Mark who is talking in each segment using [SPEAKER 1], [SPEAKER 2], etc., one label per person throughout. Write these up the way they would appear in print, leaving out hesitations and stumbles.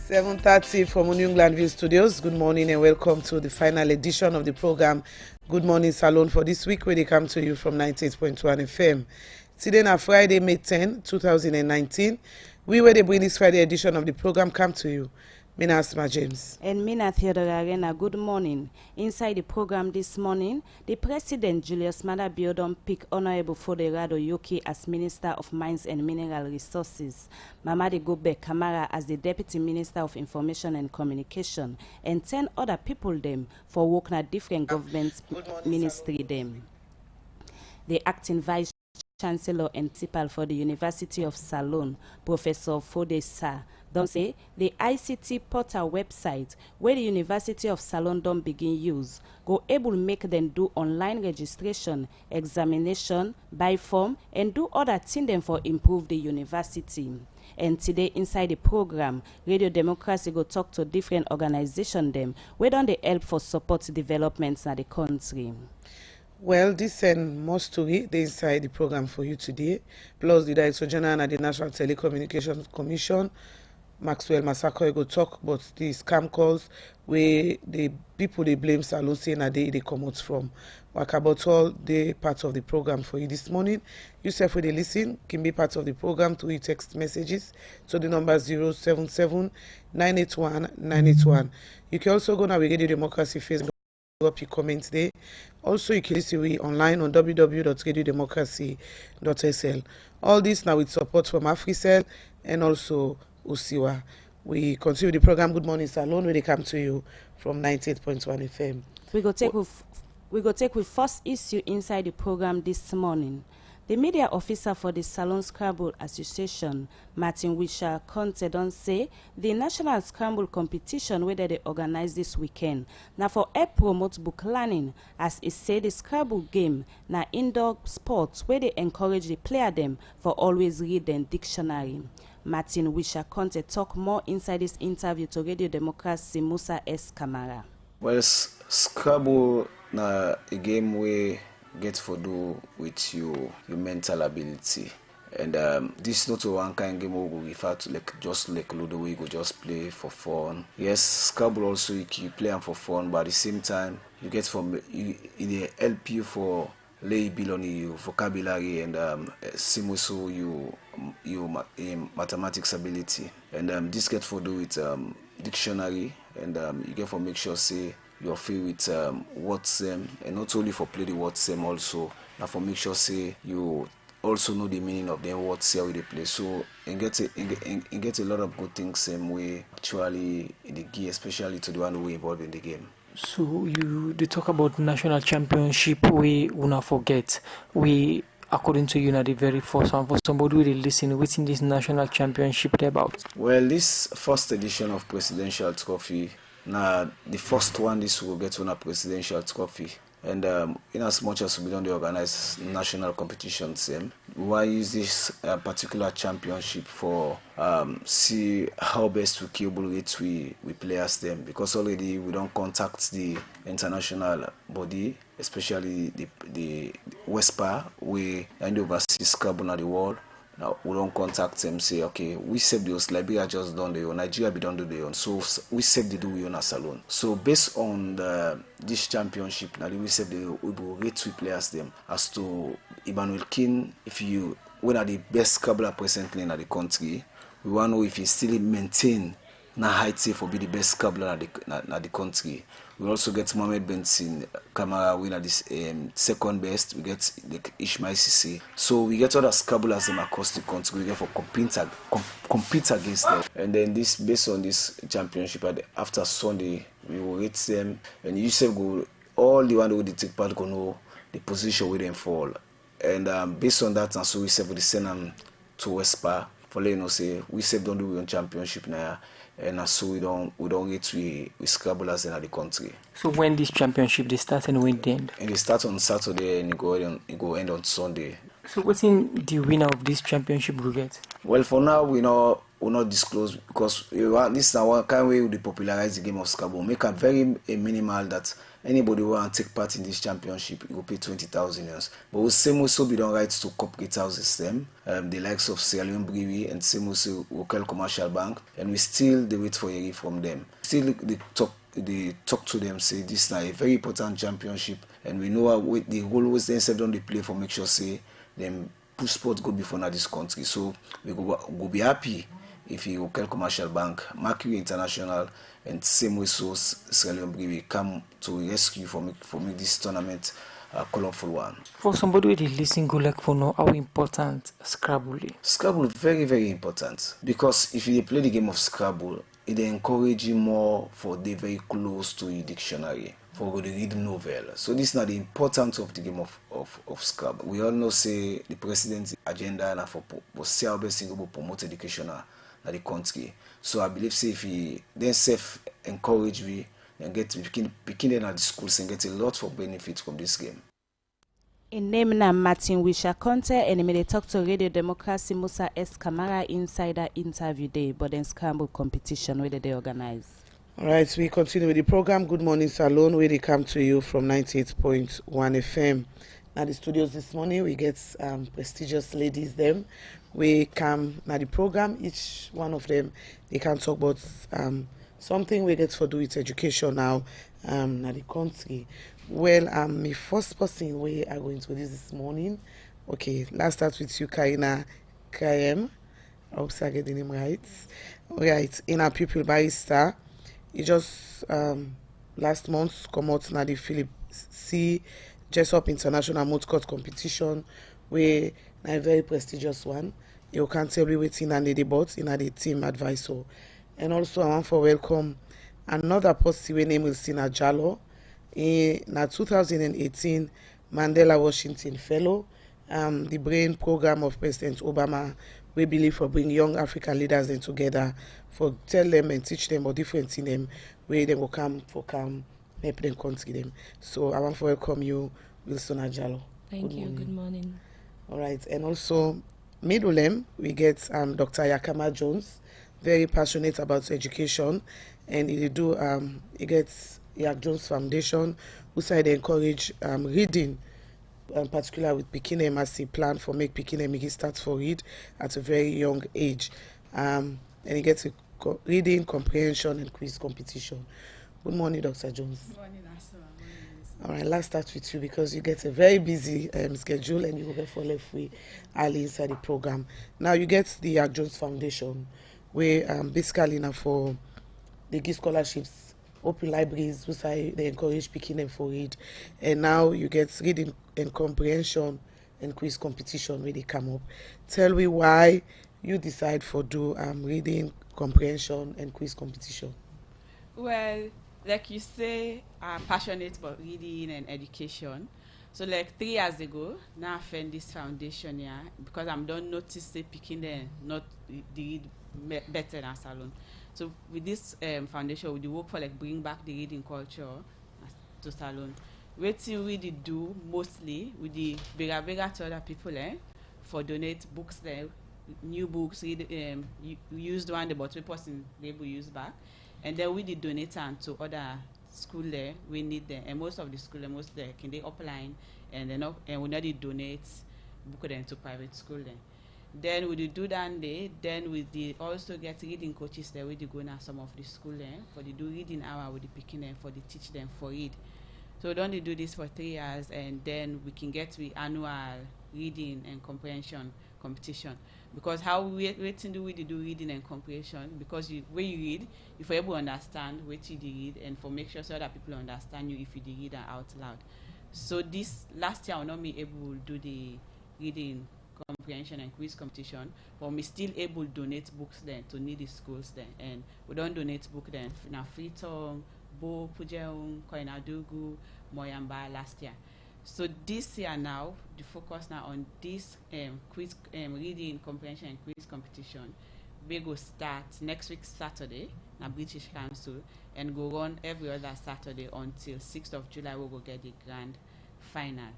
[SPEAKER 1] 7:30 from New Englandville Studios. Good morning and welcome to the final edition of the program Good Morning Salone for this week, where they come to you from 98.1 FM. Today on Friday, May 10, 2019. We where they bring this Friday edition of the program come to you. Mina Asma James.
[SPEAKER 2] And Mina Theodore Arena, good morning. Inside the program this morning, the President Julius Maada Bio picked Honorable Foderado Yoki as Minister of Mines and Mineral Resources, Mamadi Gobe Kamara as the Deputy Minister of Information and Communication, and 10 other people them for work at different government ministry them. The acting Vice Chancellor and Principal for the University of Salone, Professor Fodesa, don't say the ICT portal website where the University of Salone don't begin use go able make them do online registration, examination, buy form, and do other thing them for improve the university. And today inside the program, Radio Democracy go talk to different organizations them where don't they help for support developments in the country.
[SPEAKER 1] Well, this and more story they inside the program for you today, plus the Director General at the National Telecommunications Commission, Maxwell Masako, go talk about the scam calls where the people they blame Salone saying that they come out from. Work about all the parts of the program for you this morning. Yourself when they listen can be part of the program through your text messages to the number 077 981 981. You can also go now with Radio Democracy Facebook. Up your comments there. Also, you can listen to online on www.radiodemocracy.sl. All this now with support from AfriCell and also Usiwa. We continue the program Good Morning Salone when they come to you from 98.1 FM.
[SPEAKER 2] We go take with first issue inside the program this morning. The media officer for the Salone Scrabble Association, Martin Wisha Conte, don't say the National Scramble competition where they organize this weekend. Now for help promote book learning, as it say the Scrabble game na indoor sports where they encourage the player them for always read them dictionary. Martin Wisha Conte talk more inside this interview to Radio Democracy Musa S. Kamara.
[SPEAKER 3] Well, Scrabble na a game where get for do with your mental ability, and this is not a one kind game we go refer to like just like Ludo where you go just play for fun. Yes, Scrabble also you play them for fun, but at the same time you get from it help you for lay bill on your vocabulary and same also your mathematics ability, and this get for do with dictionary, and you get for make sure say you're free with words and not only for play the words also now for make sure say you also know the meaning of them words here with the play, so and get a lot of good things same way actually in the game, especially to the one who involved in the game.
[SPEAKER 4] So they talk about national championship we will not forget we according to you, the very first one for somebody who listen, what's in this national championship about?
[SPEAKER 3] Well, this first edition of Presidential Trophy, now the first one this will get on a Presidential Trophy, and in as much as we don't organize national competitions, we want to use this particular championship for see how best we collaborate with players them, because already we don't contact the international body, especially the WESPA, we hand overseas Scrabble at the world. Now we don't contact them, say okay, we save those, Liberia just done the own, Nigeria be done the own, so we save the do we own a Salone. So based on this championship, now we save the we will rate with players them as to Emmanuel King, if you one of the best Scrabbler presently in the country, we want to know if he still maintain na height say for be the best Scrabbler in the country. We also get Mohamed Benson Kamara winner this second best. We get like Ishmael Sisi. So we get other Scrabblers them across the country. We get for compete against them. And then this based on this championship after Sunday we will rate them, and you say go all the one who they take part go know the position where they fall. And based on that, and so we say we send them to WESPA for letting us say we say don't do we on championship now. And so we don't get we Scrabblers in the country.
[SPEAKER 4] So when this championship they start and when they end?
[SPEAKER 3] And they start on Saturday and it go end on Sunday.
[SPEAKER 4] So what's in the winner of this championship will get?
[SPEAKER 3] Well, for now we not disclose, because this is one kind way we popularize the game of Scrabble. Make a very minimal that anybody who want to take part in this championship, you will pay 20,000 euros. But we same also be done rights to corporate houses them, the likes of Sierra Leone Brewery and same also local commercial bank, and we still they wait for a from them. Still they talk to them, say this is now a very important championship, and we know how the always then set on the play for make sure say them push sport go before now this country. So we go be happy if you local commercial bank, Mercury International, and same way so Sierra Leone Brewery come to rescue for make this tournament a colorful one.
[SPEAKER 4] For somebody with a listen, go like for know how important Scrabble is.
[SPEAKER 3] Scrabble very very important because if you play the game of Scrabble, it encourage you more for the very close to your dictionary for the read novel. So this is not the importance of the game of Scrabble. We all know say the president's agenda and for promote education in the country. So I believe say if he then self encourage we and get picking at the schools and get a lot of benefits from this game.
[SPEAKER 2] In name na Martin Wisha Conte and may talk to Radio Democracy Musa S. Kamara insider interview day, but then scramble competition where they organize.
[SPEAKER 1] All right, we continue with the program Good Morning Salone, where they come to you from 98.1 FM. Now the studios this morning, we get prestigious ladies them. We come now the program, each one of them, they can talk about something we get for do with education now now the country. Well, my first person we are going to this morning. Okay, let's start with you, Karina Krayem. I hope I get the name right. All right, in our pupil barrister. He just last month come out na the Philip C. Jessup International Moot Court competition, where na a very prestigious one. You can't tell me waiting and the debate in the team advisor. And also I want to welcome another person we name Wilsina Jallo, na 2018 Mandela Washington Fellow, the brain program of President Obama. We believe for bring young African leaders in together, for tell them and teach them or different in them, where they will come help them country them. So I want to welcome you, Wilson Ajalo.
[SPEAKER 5] Thank you. Good morning.
[SPEAKER 1] All right, and also middle we get Dr. Yakama Jones, very passionate about education, and he do he gets Yak Jones Foundation, who side they encourage reading. Particular with Pikine as he plan for make Pikine start for read at a very young age, and he gets a reading comprehension and quiz competition. Good morning, Dr. Jones.
[SPEAKER 6] Good morning, Asma.
[SPEAKER 1] All right, let's start with you because you get a very busy schedule and you will get for left way early inside the program. Now you get the Yak Jones Foundation, where basically now for they give scholarships. Open libraries, which they encourage picking them for read, and now you get reading and comprehension and quiz competition where they come up. Tell me why you decide for do reading comprehension and quiz competition.
[SPEAKER 6] Well, like you say, I'm passionate about reading and education. So like 3 years ago, now I found this foundation here because I'm don't notice they picking them not the read better than Salone. So with this foundation, we do work for like bring back the reading culture to Salone. What we do mostly with the bigger to other people for donate books there, new books, read used one the bottom person they will use back, and then we did donate them to other school there we need them, and most of the school most there can they upline and then and we not donate book them to private school then. Then we do that day. Then we also get reading coaches there. We go now some of the school for the do reading hour with the picking them for the teach them for read. So don't they do this for 3 years and then we can get the annual reading and comprehension competition. Because how we do reading and comprehension because when you read, if you're able to understand what you read and for make sure so that people understand you if you read out loud. So this last year I will not be able to do the reading comprehension and quiz competition, but we still able to donate books then to needy schools then, and we don't donate book then na Freetown, Bo, Pujeung, Koinadugu, Moyamba last year. So this year now, the focus now on this quiz reading comprehension and quiz competition. We go start next week Saturday na British Council and go run every other Saturday until 6th of July we go get the grand final.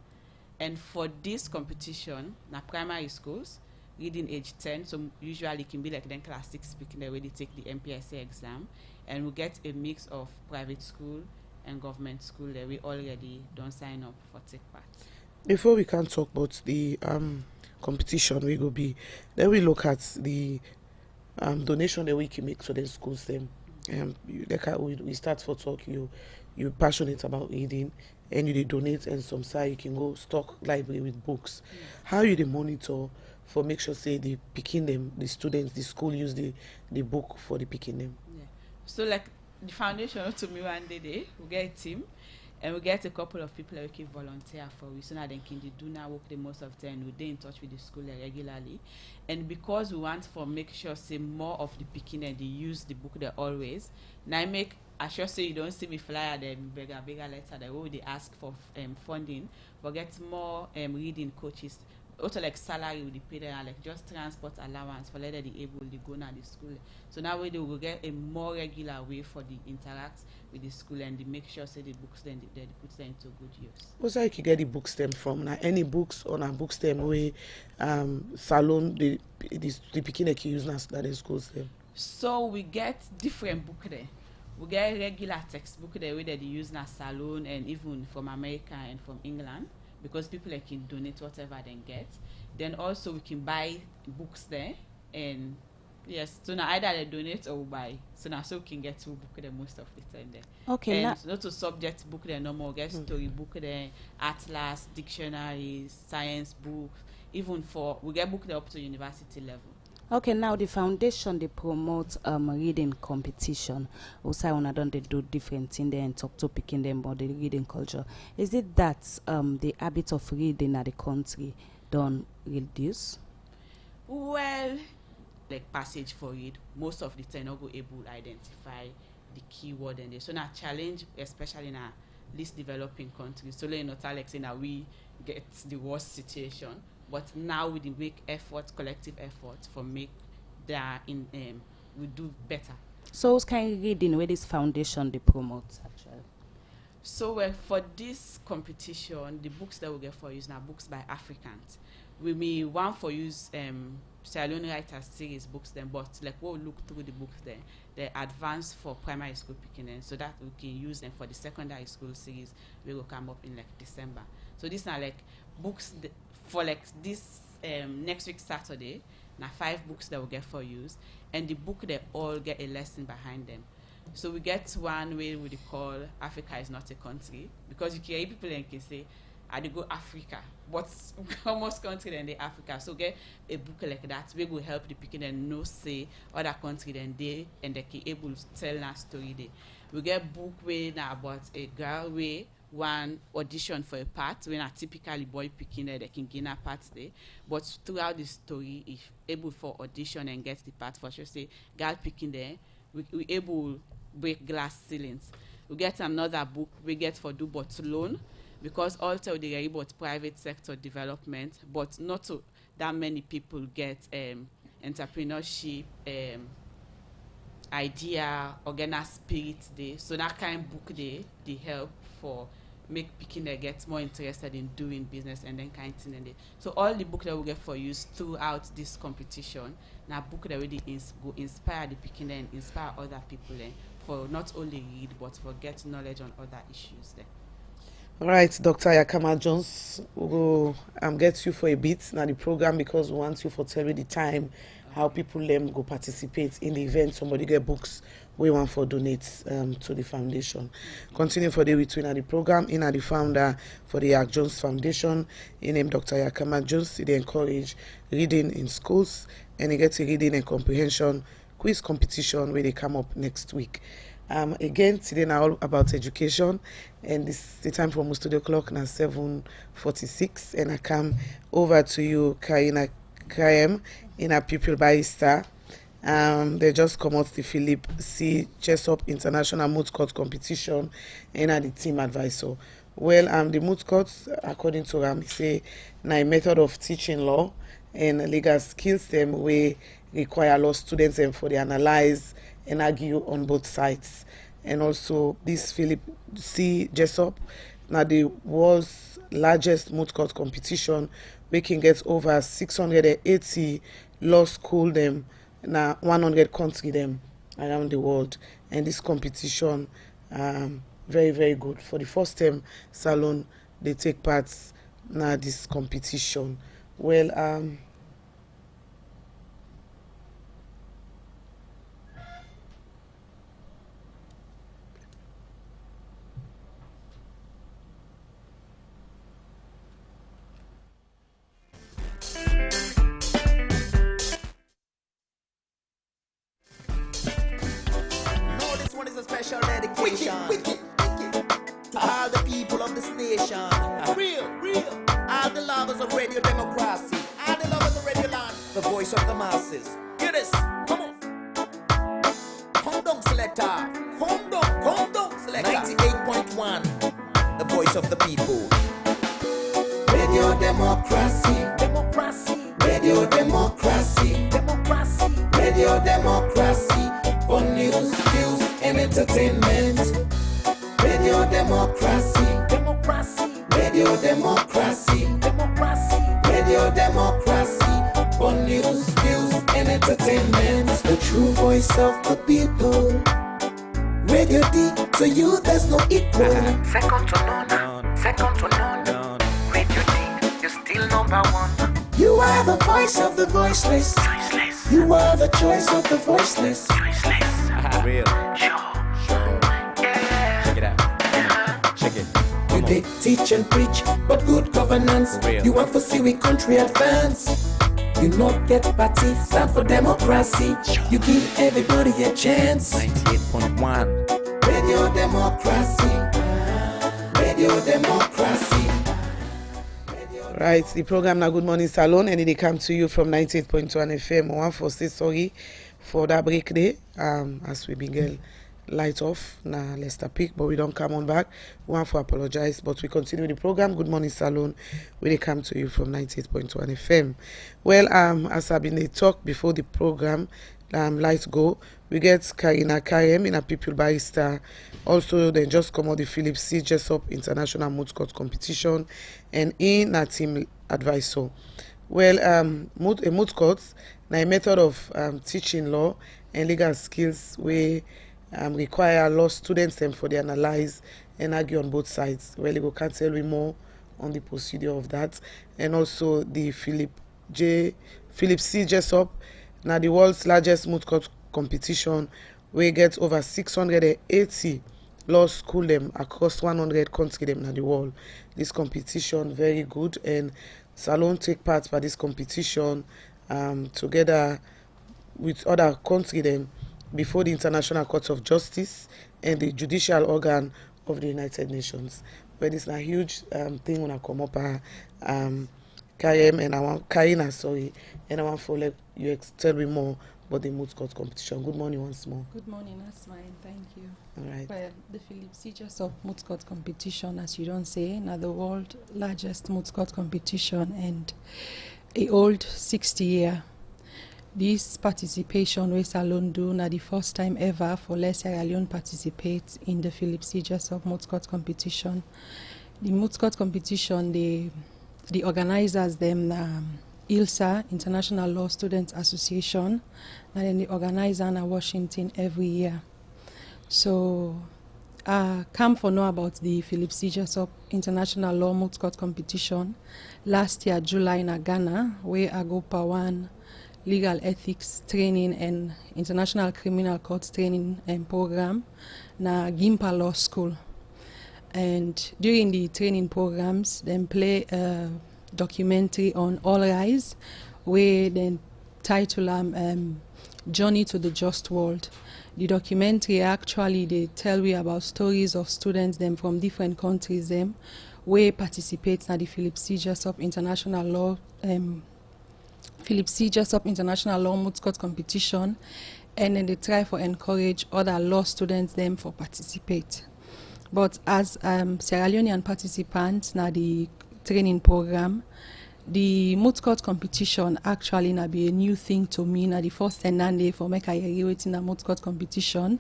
[SPEAKER 6] And for this competition, na primary schools, reading age 10, so usually it can be like then class 6 speaking they already take the MPSA exam, and we get a mix of private school and government school there, we already don't sign up for take part.
[SPEAKER 1] Before we can talk about the competition, we go be, then we look at the donation that we can make to the schools. Them, we start for talk. You passionate about reading, and you dey donate, and some side you can go stock library with books. How you dey monitor for make sure say the picking them, the students, the school use the book for the picking them.
[SPEAKER 6] Yeah. So like the foundation to me one day we get a team and we get a couple of people that we can volunteer for we so now they can do now work the most of the time we dey in touch with the school regularly, and because we want for make sure say more of the picking and they use the book there always. Now I make I sure say you don't see me flyer them bigger letter that we they ask for funding but get more reading coaches. Also like salary with the pay them and like just transport allowance for later the able to go now the school. So now we will get a more regular way for the interact with the school and they make sure say the books then they put them into good use.
[SPEAKER 1] Also, you can get the books them from now any books on our books them way salon the picking they can use now that the schools them.
[SPEAKER 6] So we get different book there. We get regular textbook there where they use now Salone and even from America and from England because people like can donate whatever they get. Then also we can buy books there and yes, so now either they donate or we buy. So now so we can get two book there most of the time there.
[SPEAKER 2] Okay,
[SPEAKER 6] and not to subject book there no more, get story book there, atlas, dictionaries, science books, even for we get book there up to university level.
[SPEAKER 2] Okay, now the foundation they promote reading competition. Also, I wanna done they do different thing there and talk to picking them about the reading culture. Is it that the habit of reading at the country don't reduce?
[SPEAKER 6] Well, like passage for it, most of the time not go able to identify the keyword and so now challenge, especially in a least developing countries. So like not like saying that we get the worst situation. But now we make effort, collective effort for make that in we do better.
[SPEAKER 2] So what's kind of reading where this foundation they promote actually?
[SPEAKER 6] So well for this competition, the books that we get for use now books by Africans. We may want for use Salone writers series books then, but like we'll look through the books then, they're advanced for primary school picking them so that we can use them for the secondary school series we will come up in like December. So these are like books for like this next week Saturday, now 5 books that we get for use, and the book they all get a lesson behind them. So we get one way we call Africa is not a country because you can hear people and can say I go Africa, but almost country than the Africa. So get a book like that we will help the people and know say other country than they and they can able to tell a story there. We get book way now about a girl way one audition for a part when a typically boy picking there they can gain a part there, but throughout the story if able for audition and get the part for sure say girl picking there we able break glass ceilings. We get another book we get for do but loan because also they are about private sector development but not so that many people get entrepreneurship idea organize spirit day, so that kind of book they help for make picking they get more interested in doing business and then kind of thing and they. So all the book that we get for use throughout this competition now book that really go inspire the picking and inspire other people for not only read but for get knowledge on other issues there.
[SPEAKER 1] All right, Dr. Yakama Jones, we will get you for a bit now the program because we want you for tell me the time how people go participate in the event. Somebody get books we want for donate to the foundation. Continue for the between the program in the founder for the Yak Jones Foundation. In name Dr. Yakama Jones. They encourage reading in schools and they get a reading and comprehension quiz competition where they come up next week. Again, today now all about education, and this is the time for my studio clock now 7:46, and I come over to you, Kaina Kaem, in a pupil barrister. They just come out the Philip C. Chesup International Moot Court competition and are the team advisor. Well, the moot court, according to say now a method of teaching law and legal skills them we require law students and for the analyze and argue on both sides. And also this Philip C. Chesup now the world's largest moot court competition we can get over 680 law school them now 100 country them around the world, and this competition very, very good. For the first time, Salone, they take part na this competition. Well,
[SPEAKER 5] No, this one is a special dedication. To all the people of this nation. Real. All the lovers of radio democracy. All the lovers of radio land. The voice of the masses. Hear this. Come on. Come down, selector. Come down, selector. 98.1. The voice of the people. Radio democracy. Radio democracy. Radio democracy. For news, views, and entertainment. Radio democracy. Radio democracy. Radio democracy. For news, views, and entertainment. The true voice of the people. Radio D, to you there's no equal.
[SPEAKER 7] Second to none. Radio D, you're still number one.
[SPEAKER 5] You are the voice of the voiceless. You are the choice of the voiceless.
[SPEAKER 7] Real. Sure. Yeah. Check it out. Check it.
[SPEAKER 5] You did teach and preach, but good governance.
[SPEAKER 7] Real.
[SPEAKER 5] You want to see we country advance. You not get party, stand for democracy. You give everybody a chance.
[SPEAKER 7] 98.1.
[SPEAKER 5] Radio democracy. Radio democracy.
[SPEAKER 1] right, the program now Good Morning Salone, and it come to you from 98.1 FM. One for say sorry for that break day. As we begin light off na Leicester Peak, but we don't come on back. One for apologize, but we continue the program. Good Morning Salone, we come to you from 98.1 FM. Well, as I've been a talk before the program, light go. We get Karina Kayem in a people barrister. Also, they just come out the Philip C. Jessup International Moot Court Competition, and in a team advisor. Well, a moot court na a method of teaching law and legal skills where require law students them for the analyze and argue on both sides. Well, you can tell me more on the procedure of that, and also the Philip C. Jessup, now the world's largest moot court competition, we get over 680 law school them across 100 countries them in the world. This competition very good, and Salone take part by this competition together with other countries them before the International Court of Justice and the judicial organ of the United Nations. But it's a huge thing when I come up Kayem and I want Karina, sorry, and I want for let you tell me more about the moot court competition. Good morning once more.
[SPEAKER 8] Good morning, Asma, and thank you.
[SPEAKER 1] All right.
[SPEAKER 8] Well, the Philip C. Jessup Moot Court Competition, as you don't say, now the world largest moot court competition and a old 60-year. This participation with Salone do now the first time ever for Sierra Leone participate in the Philip C. Jessup Moot Court Competition. The moot court competition, the organizers them ILSA, International Law Students Association, and then the organizer in Washington every year. So come for know about the Philip C. Jessup International Law Moot Court Competition last year, July in Ghana, where I go per one legal ethics training and international criminal court training and program na Gimpa Law School. And during the training programs, then play a documentary on All Rise, where then title Journey to the Just World. The documentary actually they tell we about stories of students them from different countries them where participate in the Philip C. Jessup International Law Moot Court Competition, and then they try for encourage other law students them for participate. But as Sierra Leonean participants na the training program, the moot court competition actually na be a new thing to me. Na the first day for make I waiting a moot court competition,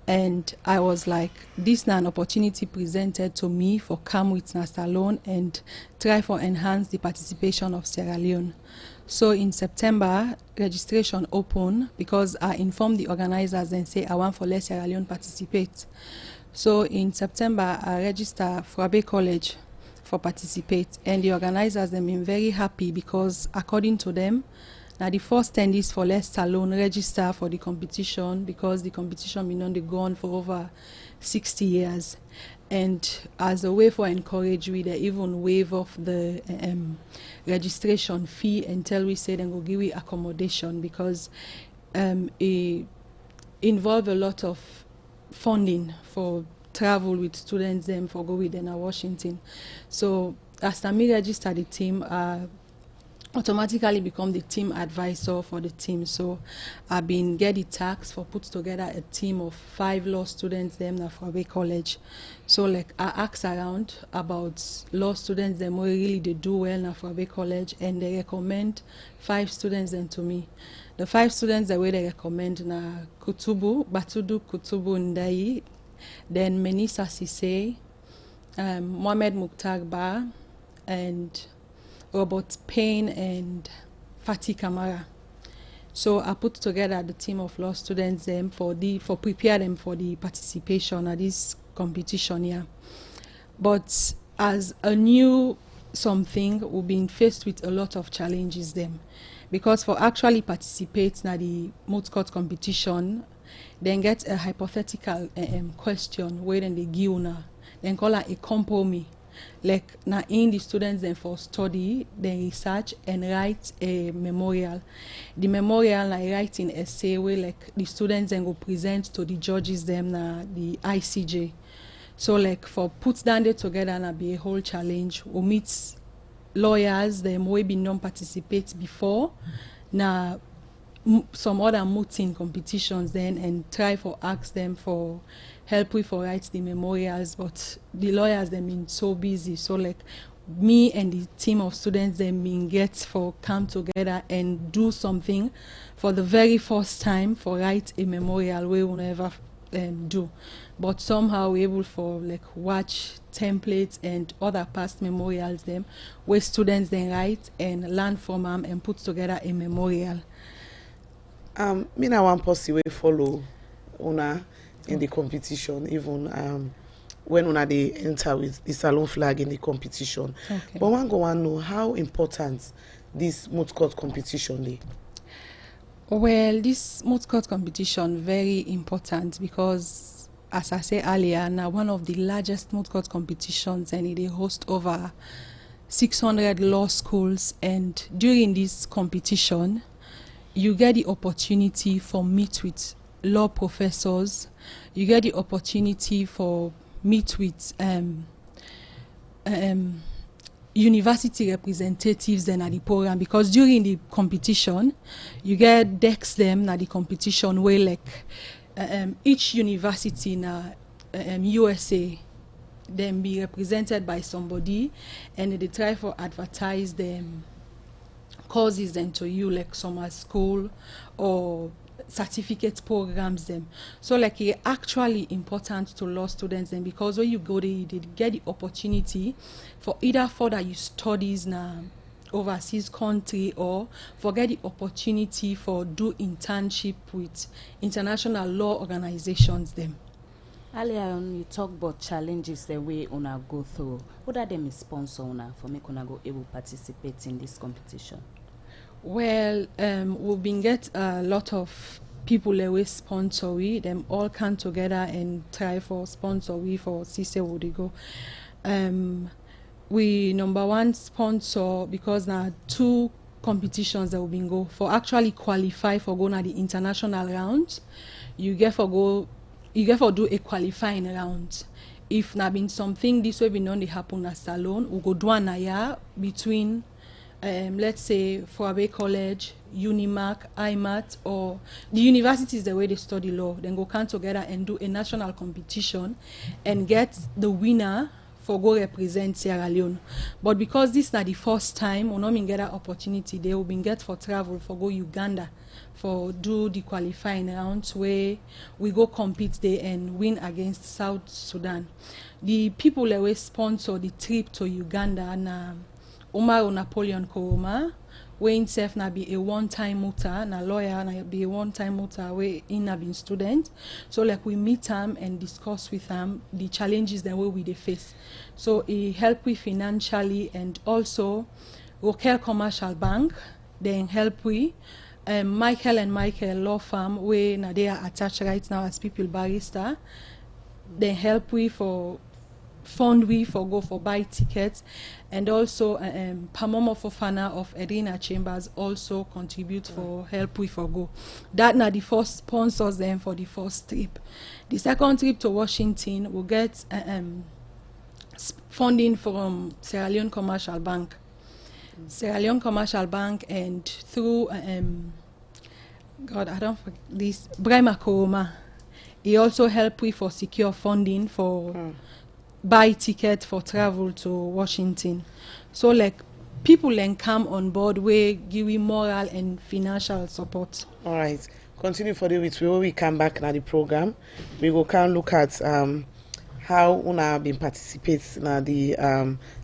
[SPEAKER 8] and I was like, this na an opportunity presented to me for come with na Salone and try for enhance the participation of Sierra Leone. So in September, registration open because I informed the organizers and say I want for let Sierra Leone participate. So in September, I register for Abbey College for participate, and the organizers them been very happy because according to them, now the first attendees for Les Salone register for the competition because the competition been on the ground for over 60 years. And as a way for encourage we, they even waive off the registration fee until we say then go give we accommodation because it involve a lot of funding for travel with students them for go with them at Washington. So as me register the team, automatically become the team advisor for the team. So I've been get the tax for put together a team of 5 law students them now for Abbey College. So like I ask around about law students them who really they do well now for Abbey College, and they recommend 5 students then to me. The 5 students the way they recommend na Batudu Kutubu Ndai, then Menisa Sise, Mohamed Mukhtar Ba, and Robert Payne and Fatih Kamara. So I put together the team of law students them for prepare them for the participation at this competition here. But as a new something, we've been faced with a lot of challenges them. Because for actually participate in the moot court competition, then get a hypothetical question where then they give now, then call it a compromise. Like now in the students then for study, then research and write a memorial. The memorial I write in essay where like the students then go present to the judges them na the ICJ. So like for put down there together and be a whole challenge. We meet lawyers them way been non-participate before. Now some other mooting competitions then and try for ask them for help with for write the memorials, but the lawyers them been so busy. So like me and the team of students them been get for come together and do something for the very first time for write a memorial we will never do. But somehow we're able for like watch templates and other past memorials them where students then write and learn from them and put together a memorial.
[SPEAKER 1] Me na one posse we follow una in the competition, even when una they enter with the Salone flag in the competition.
[SPEAKER 8] Okay.
[SPEAKER 1] But one go want know how important this moot court competition is.
[SPEAKER 8] Well, this moot court competition very important because, as I said earlier, now one of the largest moot court competitions, and they host over 600 law schools. And during this competition, you get the opportunity for meet with law professors. You get the opportunity for meet with university representatives then at the program, because during the competition you get decks them at the competition where like each university in USA then be represented by somebody, and they try for advertise them courses then to you, like summer school or certificate programs them. So like it's actually important to law students then, because when you go there you did get the opportunity for either further your studies now overseas country, or for get the opportunity for do internship with international law organizations them.
[SPEAKER 2] Earlier on, you talk about challenges the way una go through. What are them sponsor una for make una go able participate in this competition?
[SPEAKER 8] Well, we've been get a lot of people that we sponsor we, them all come together and try for sponsor we for Cisse Wodigo. We number one sponsor because now 2 competitions that we've been go for actually qualify for going at the international round. You get for do a qualifying round. If now been something this way been only happen at Salone, we go do an year between let's say for Abbey College, Unimac, IMAT, or the universities the way they study law, then go come together and do a national competition and get the winner for go represent Sierra Leone. But because this is not the first time we not been get that opportunity, they will been get for travel for go Uganda for do the qualifying rounds where we go compete there and win against South Sudan. The people that will sponsor the trip to Uganda and Umar Napoleon Koroma, where himself na be a one-time muta, na lawyer, na be a one-time muta, where he na been student. So like we meet him and discuss with him the challenges that we dey face. So he help we financially, and also Rokel Commercial Bank, then help we. Michael and Michael Law Firm, where na they are attached right now as people barrister. They help we for fund we for go for buy tickets, and also Pamomo Fofana of Edina Chambers also contribute for help we for go. That na the first sponsors them for the first trip. The second trip to Washington will get funding from Sierra Leone Commercial Bank. Sierra Leone Commercial Bank, and through God, I don't forget this, Brema Koroma. He also helped we for secure funding for buy ticket for travel to Washington. So like people can come on board, we give we moral and financial support.
[SPEAKER 1] All right. Continue for the week. When we come back na the program, we go can look at how una been participates na the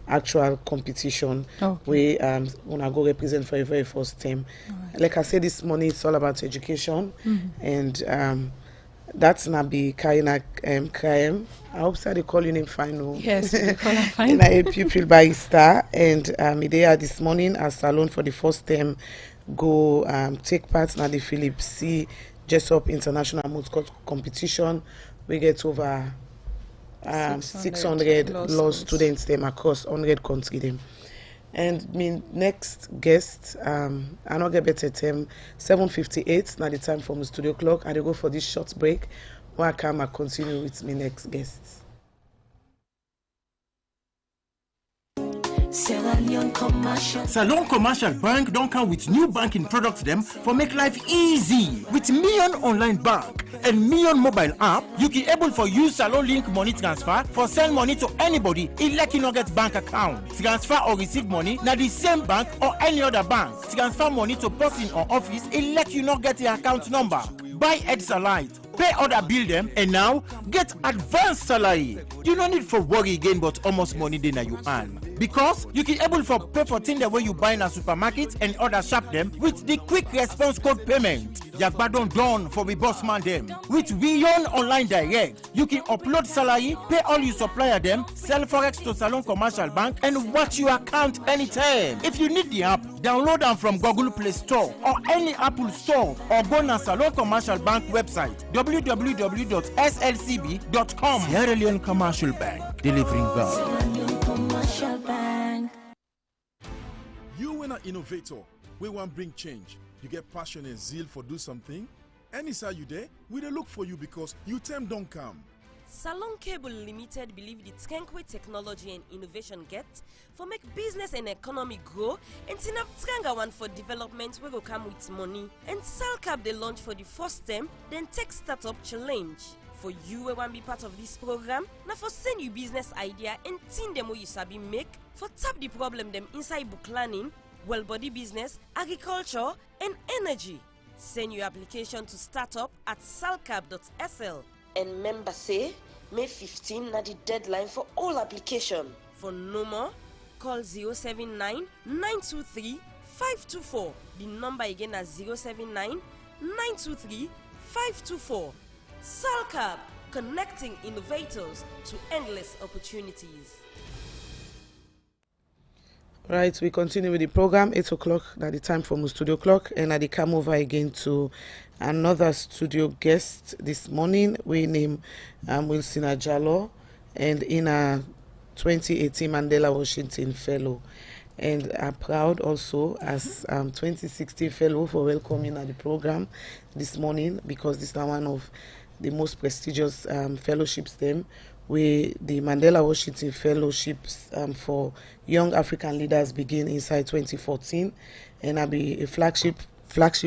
[SPEAKER 1] actual competition. We una go represent for the very first time. Right. Like I said this morning, it's all about education, and that's na be Karina Kriem. I hope so they call your name fine. No?
[SPEAKER 8] Yes, they call her fine.
[SPEAKER 1] And I pupil by Star, and they this morning as Salone for the first time go take part in the Philip C. Jessup International Motorsport Competition. We get over 600 law students them across 100 countries them. And my next guest, I not get better time 7:58. Now the time for my studio clock, and I go for this short break. Where I come and continue with my next guests.
[SPEAKER 9] Salone Commercial Bank don't come with new banking products them for make life easy. With Million Online Bank and Million Mobile App, you can able for use Salone Link money transfer for send money to anybody elect you not get bank account. Transfer or receive money na the same bank or any other bank. Transfer money to person or office elect you not get the account number. Buy Ed Salite, pay other bill them, and now get advanced salary. You don't need for worry again, but almost money then you earn. Because you can able for pay for things the way you buy in a supermarket and other shop them with the quick response code payment. Yagbadon done for the boss man them. With Beyond Online Direct, you can upload salary, pay all your supplier them, sell forex to Salone Commercial Bank, and watch your account anytime. If you need the app, download them from Google Play Store or any Apple Store, or go to Salone Commercial Bank website www.slcb.com. Sierra Leone Commercial Bank, delivering value.
[SPEAKER 10] You an innovator, we want bring change. You get passion and zeal for do something. Anytime you there, we dey look for you because you time don't come.
[SPEAKER 11] Salone Cable Limited believe the strength technology and innovation get for make business and economy grow, and tinap stronger one for development we go come with money. And Salcab they launch for the first time, then Tech Startup Challenge. For you who want be part of this program, now for send you business idea and tin them you sabi make, for tap the problem them inside book learning, well body business, agriculture and energy. Send your application to startup at salcab.sl.
[SPEAKER 12] And member say May 15 na the deadline for all application.
[SPEAKER 11] For no more, call 079 923 524. The number again is 079 923 524. Salcab, connecting innovators to endless opportunities.
[SPEAKER 1] Right, we continue with the program. 8 o'clock, now the time for my studio clock, and I come over again to another studio guest this morning. We name Wilson Ajalo, and in a 2018 Mandela Washington Fellow. And I'm proud also as 2016 Fellow for welcoming at the program this morning, because this is one of the most prestigious fellowships them, where the Mandela Washington Fellowships for Young African Leaders begin inside 2014, and I'll be a flagship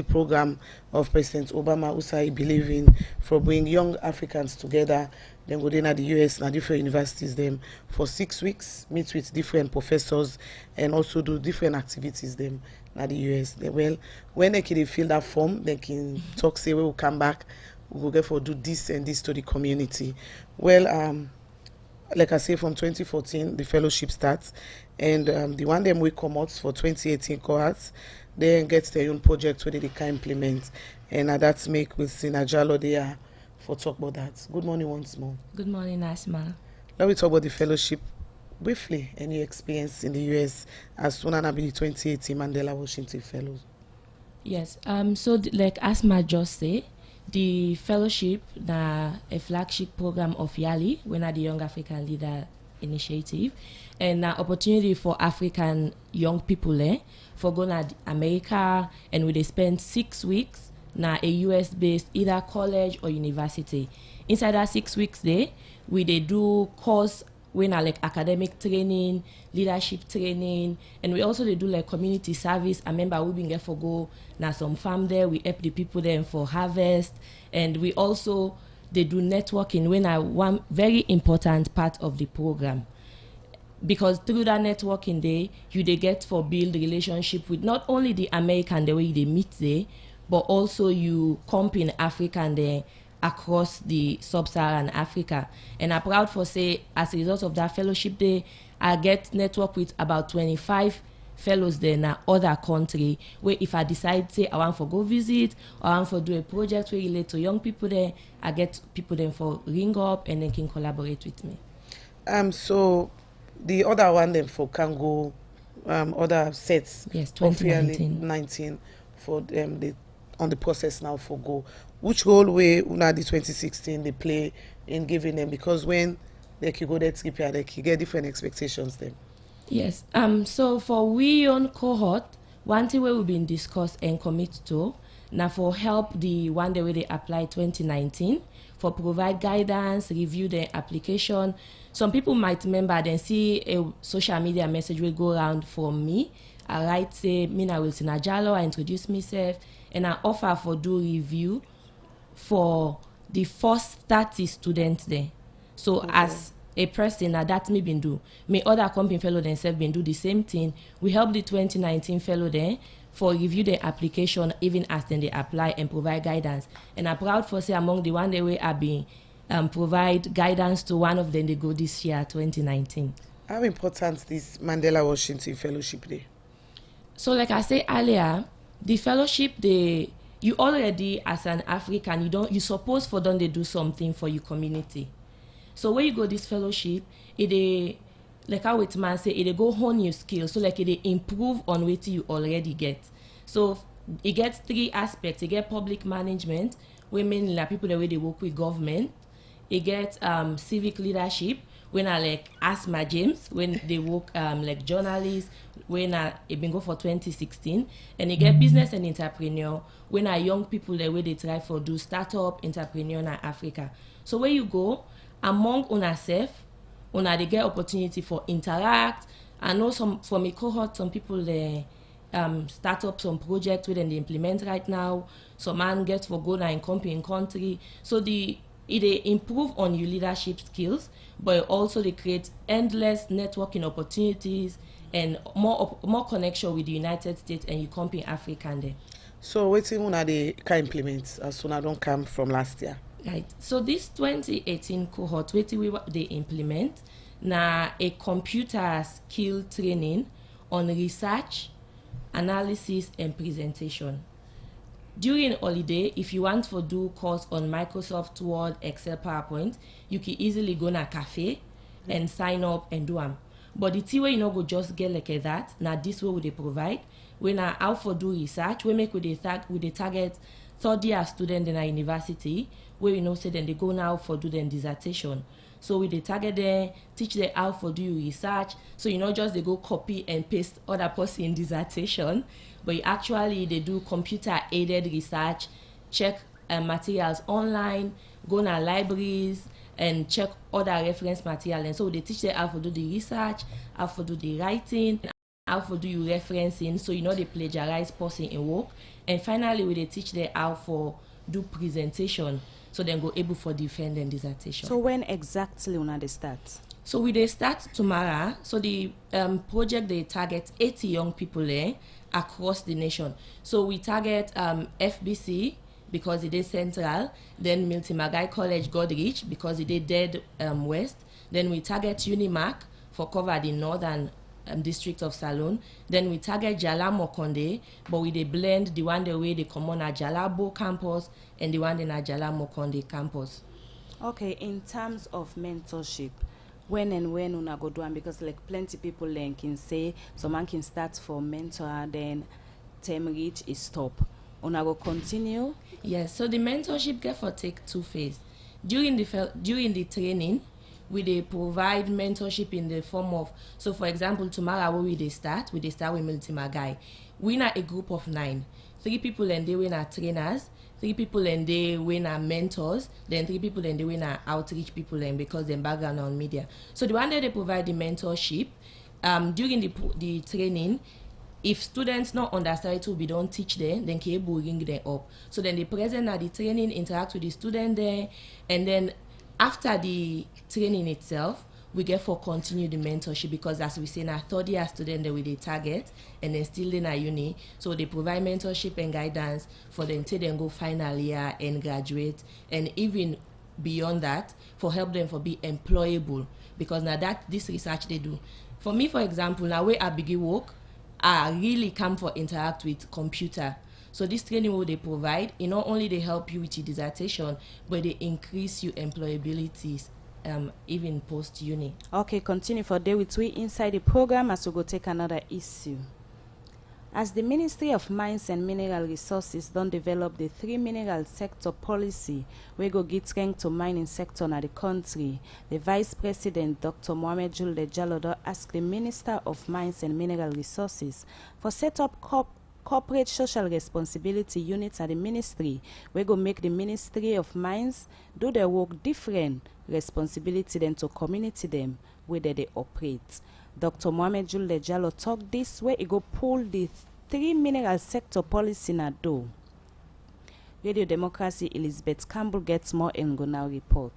[SPEAKER 1] program of President Obama, who say believe in for bringing young Africans together. Then go down at the US and different universities them for 6 weeks, meet with different professors, and also do different activities them at the US. Well, when they can fill that form, they can talk, say we will come back, we will get for do this and this to the community. Well, like I say, from 2014 the fellowship starts, and the one them we come out for 2018 cohorts, they get their own project where they can implement, and that's make with Sinajalo there for talk about that. Good morning once more.
[SPEAKER 13] Good morning, Asma.
[SPEAKER 1] Let me talk about the fellowship briefly. Any experience in the US as soon as be the 2018 Mandela Washington Fellows?
[SPEAKER 13] Yes. So like Asma just say, the fellowship na a flagship program of YALI, when at the Young African Leader Initiative, and an opportunity for African young people for going to America, and we they spend 6 weeks na a US based either college or university. Inside that 6 weeks there, we they do course when like academic training, leadership training, and we also they do like community service. I remember we been there for go now some farm there, we help the people there for harvest, and we also they do networking when I one very important part of the program. Because through that networking day, you they get for build relationship with not only the American the way they meet there, but also you comp in African there across the sub-Saharan Africa. And I'm proud for say, as a result of that fellowship day, I get network with about 25 fellows there in other country, where if I decide say I want to go visit or I want to do a project where relate to young people there, I get people there for ring up and then can collaborate with me.
[SPEAKER 1] So the other one then for can go other sets,
[SPEAKER 13] yes, 2019
[SPEAKER 1] for the on the process now for go. Which role way una the 2016 they play in giving them, because when they can go there trip here, they can get different expectations then.
[SPEAKER 13] Yes. So for we on cohort, one thing we will be discussed and commit to now for help the one day where they apply 2019 for provide guidance, review the application. Some people might remember then see a social media message will go around from me. I write say Mina Wilson Ajalo, I introduce myself and I offer for do review for the first 30 students there. So okay. As a person that me been do, me other company fellow themselves been do the same thing. We help the 2019 fellow there for review the application even as then they apply and provide guidance. And I'm proud for say among the one day we have been provide guidance to one of them they go this year 2019.
[SPEAKER 1] How important this Mandela Washington Fellowship Day?
[SPEAKER 13] So like I said earlier, the fellowship you already as an African you suppose for them they do something for your community. So when you go this fellowship, it like how it man say it go hone your skills, so like it improve on what you already get. So it gets 3 aspects. It get public management, women like people the way they work with government. It get civic leadership, when I like Asma James, when they work like journalists, when it been go for 2016, and it get business and entrepreneur, when young people the way they try for do startup entrepreneur in Africa. So where you go among una self, they get opportunity for interact. I know some from a cohort, some people they start up some project where they implement right now. Some man get for go in country. So it improve on your leadership skills, but also they create endless networking opportunities and more connection with the United States and you company African there.
[SPEAKER 1] So waiting when they can implement as soon as don't come from last year.
[SPEAKER 13] Right. So this 2018 cohort, they implement na a computer skill training on research, analysis, and presentation. During holiday, if you want to do course on Microsoft Word, Excel, PowerPoint, you can easily go na cafe and sign up and do them. But the thing where you know go just get like that, now this way they provide. When I out for do research, we make with the target third year student in a university, where you know say then they go now for do their dissertation. So we they target them, teach them how for do research. So you know just they go copy and paste other person in dissertation, but actually they do computer aided research, check materials online, go na libraries and check other reference material. And so they teach them how to do the research, how to do the writing, how to do your referencing, so you know they plagiarize person in work. And finally we they teach them how for do presentation, so then go able for defend and dissertation.
[SPEAKER 2] So when exactly when they start?
[SPEAKER 13] So we they start tomorrow. So the project they target 80 young people there across the nation. So we target FBC because it is central, then Milton Magai College Godrich because it is dead west. Then we target Unimac for cover the northern district of Salone. Then we target Jala Mokonde, but we dey blend the one the way they come on at Jalabo campus and the one in a Jala Mokonde campus.
[SPEAKER 2] Okay, in terms of mentorship, when una go do am, because like plenty people like can say someone can start for mentor, then term reach is stop. Una go continue?
[SPEAKER 13] Yes, so the mentorship get for take two phase. During the training, we dey provide mentorship in the form of, so for example, tomorrow we dey start with Milty Magai. We na a group of 9. 3 people and they win our trainers, 3 people and they win our mentors, then 3 people and they win our outreach people and because they're background on media. So the one that they provide the mentorship, during the training, if students not understand it, we don't teach them, then keep bringing them up. So then the present at the training interact with the student there, and then after the training itself, we get for continue the mentorship because as we say, now 3rd-year student that we they target and then still in a uni, so they provide mentorship and guidance for them till then go final year and graduate, and even beyond that for help them for be employable, because now that this research they do. For me, for example, now where I begin work, I really come for interact with computer. So this training what they provide, it not only they help you with your dissertation, but they increase your employability even post-uni.
[SPEAKER 2] Okay, continue for day with we inside the program as we go take another issue. As the Ministry of Mines and Mineral Resources don't develop the 3 mineral sector policy, we go give strength to mining sector in the country. The Vice President, Dr. Mohamed Julde Jalodo, asked the Minister of Mines and Mineral Resources for set up corporate social responsibility units at the ministry. We go make the Ministry of Mines do their work different responsibility than to community them where they operate. Dr. Mohamed Julde Jallo talked this way he go pull the 3 mineral sector policy na do. Radio Democracy Elizabeth Campbell gets more and go now report.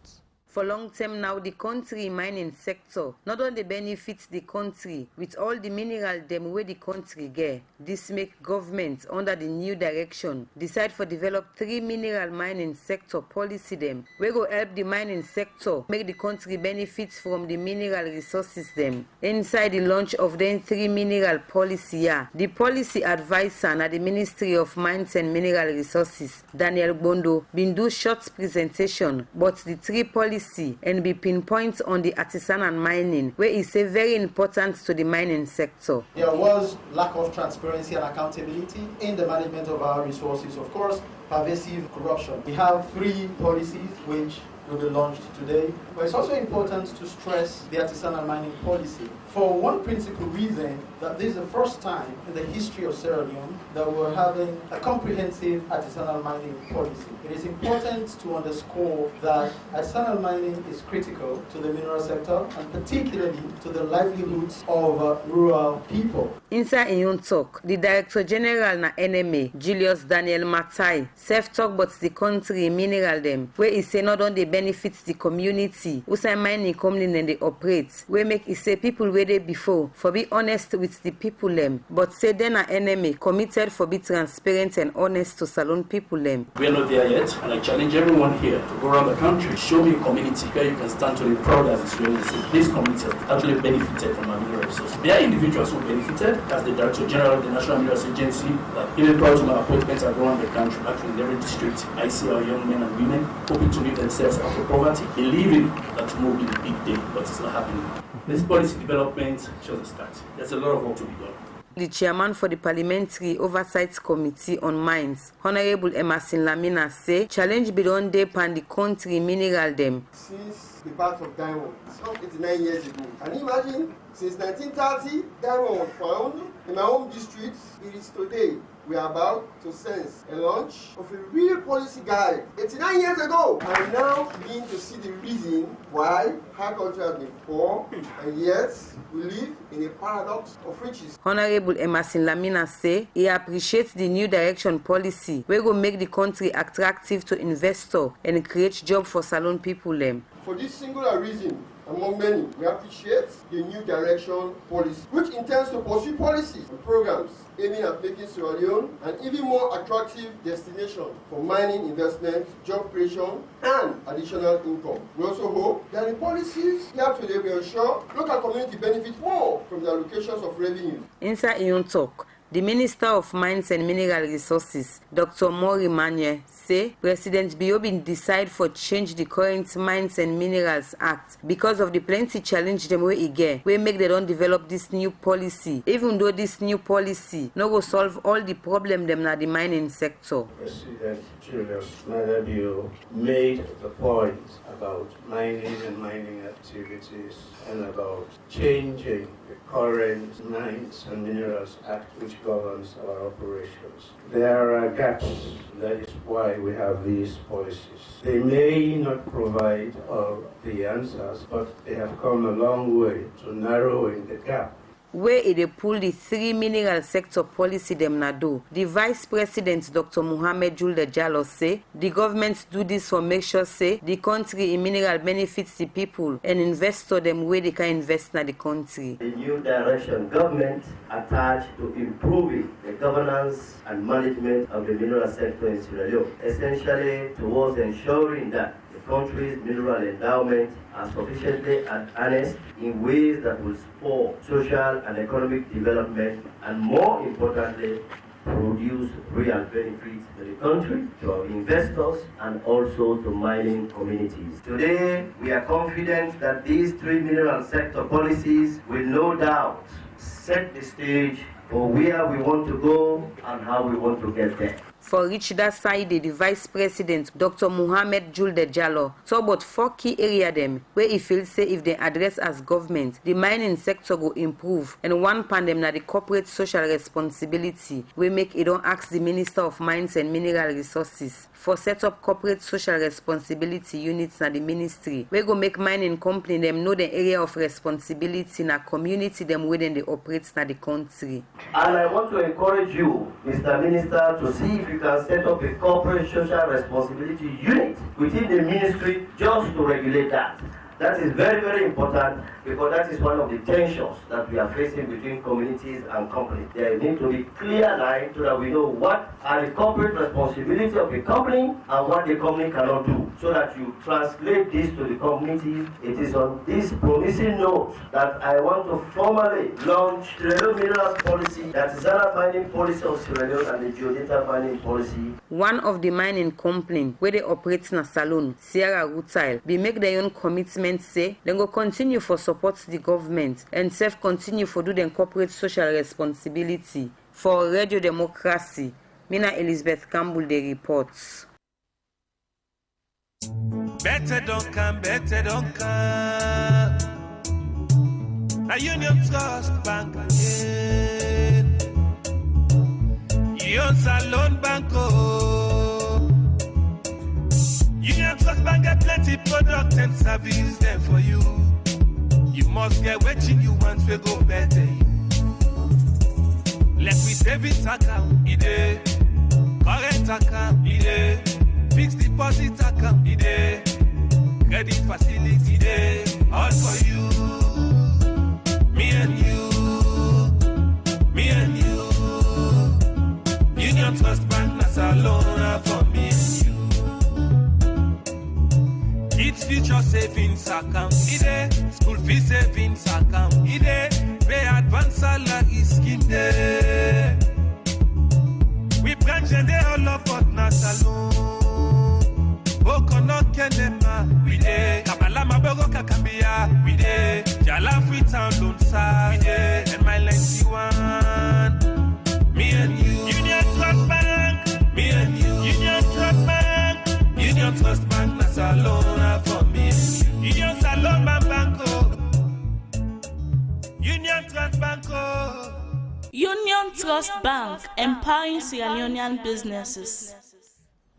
[SPEAKER 14] For long term now, the country mining sector not only benefits the country with all the mineral them where the country get. This make government under the new direction decide for develop 3 mineral mining sector policy them. We go help the mining sector make the country benefits from the mineral resources them. Inside the launch of the 3 mineral policy, the policy advisor at the Ministry of Mines and Mineral Resources, Daniel Bondo, been do short presentation, but the 3 policy and be pinpoint on the artisanal mining, where is very important to the mining sector.
[SPEAKER 15] There was lack of transparency and accountability in the management of our resources. Of course, pervasive corruption. We have 3 policies which will be launched today, but it's also important to stress the artisanal mining policy for one principal reason, that this is the first time in the history of Sierra Leone that we're having a comprehensive artisanal mining policy. It is important to underscore that artisanal mining is critical to the mineral sector and particularly to the livelihoods of rural people.
[SPEAKER 14] Inside in your talk, the Director General na NMA, Julius Daniel Matai, self-talk about the country mineral them, where he say not only benefits the community, who say mining company and they operate, where make he say people where they before, for be honest with the people them, but say then an enemy committed for be transparent and honest to Salone people them.
[SPEAKER 16] We are not there yet, and I challenge everyone here to go around the country, show me a community where you can stand to be proud as this community has actually benefited from our mineral resources. There are individuals who benefited, as the Director General of the National Minerals Agency, even prior to my appointments around the country, actually in every district, I see our young men and women hoping to live themselves out of poverty, believing that tomorrow will be the big day, but it's not happening. This policy development shows a start. There's a lot of work to be done.
[SPEAKER 14] The chairman for the Parliamentary Oversight Committee on Mines, Honorable Emerson Lamina, say challenge beyond day pan the country mineral them.
[SPEAKER 17] Since the birth of diamond, some 89 years ago. Can you imagine? Since 1930, diamond was found in my home district. It is today we are about to sense a launch of a real policy guide 89 years ago. I now begin to see the reason why our country has been poor, and yet we live in a paradox of riches.
[SPEAKER 14] Honorable Emerson Lamina say he appreciates the new direction policy where will make the country attractive to investor and create job for Salone people them.
[SPEAKER 17] For this singular reason, among many, we appreciate the new direction policy, which intends to pursue policies and programs aiming at making Sierra Leone an even more attractive destination for mining investment, job creation, and additional income. We also hope that the policies here today will ensure local community benefit more from the allocations of revenue.
[SPEAKER 14] Inside Ion Talk, the Minister of Mines and Mineral Resources, Dr. Mori Manye, say President Biobin decide for change the current Mines and Minerals Act because of the plenty challenge them way again. We make they don't develop this new policy, even though this new policy no go solve all the problem them na the mining sector.
[SPEAKER 18] President Julius Madabio made the point about mining and mining activities and about changing the current Mines and Minerals Act which governs our operations. There are gaps. That is why we have these policies. They may not provide all the answers, but they have come a long way to narrowing the gap.
[SPEAKER 14] Where it pull the 3 mineral sector policy them na do. The Vice President Dr. Mohamed Julde Jallo say the government do this for make sure say the country in mineral benefits the people and investor them where they can invest na the country.
[SPEAKER 19] The new direction government attached to improving the governance and management of the mineral sector in Sierra Leone, essentially towards ensuring that the country's mineral endowment are sufficiently harnessed in ways that will support social and economic development and, more importantly, produce real benefits to the country, to our investors, and also to mining communities. Today, we are confident that these 3 mineral sector policies will no doubt set the stage for where we want to go and how we want to get there.
[SPEAKER 14] For reach that side, the Vice President, Dr. Mohamed Julde Jallo, talk about 4 key areas them where he feels say if they address as government, the mining sector will improve. And one pan them na the corporate social responsibility we make it don't ask the Minister of Mines and Mineral Resources for set up corporate social responsibility units na the ministry. We go make mining company them know the area of responsibility na community them within they operate na the country.
[SPEAKER 19] And I want to encourage you, Mr. Minister, to see if you can set up a corporate social responsibility unit within the ministry just to regulate that. That is very, very important because that is one of the tensions that we are facing between communities and companies. There need to be clear lines so that we know what are the corporate responsibilities of a company and what the company cannot do, so that you translate this to the communities. It is on this promising note that I want to formally launch Sierra Leone Minerals Policy, that is Zara mining policy of Sierra Leone and the geodata mining policy.
[SPEAKER 14] One of the mining companies where they operate na Salone, Sierra Rutile, be make their own commitment say they go continue for support the government and self continue for do them corporate social responsibility. For Radio Democracy, Mina Elizabeth Campbell the reports.
[SPEAKER 20] Better don't come. A Union Trust Bank again. Union Salone Banco. Union Trust Bank get plenty product and service there for you. You must get what you want to go better. Let me savings account, ide. Current account, ide. Fixed deposit account, ide. Credit facility, ide. All for you. Me and you. Union Trust Bank, na Salone for me and you. Kids future savings account, ide. School fee savings account, ide. Pay advance salary scheme, ide. We branch and they all love for na Salone. Okono kenema, we ide. Kabala mabogo kakambia, we ide. Jala Freetown don't sa, we ide. And my 91, me and you. Union Trust Bank, me and you. Union Trust Bank, Union Trust Bank, na Salone for me and you. Union Salone Banco, Union Trust Banco.
[SPEAKER 21] Union Trust Bank, empowering Sierra Leonean businesses.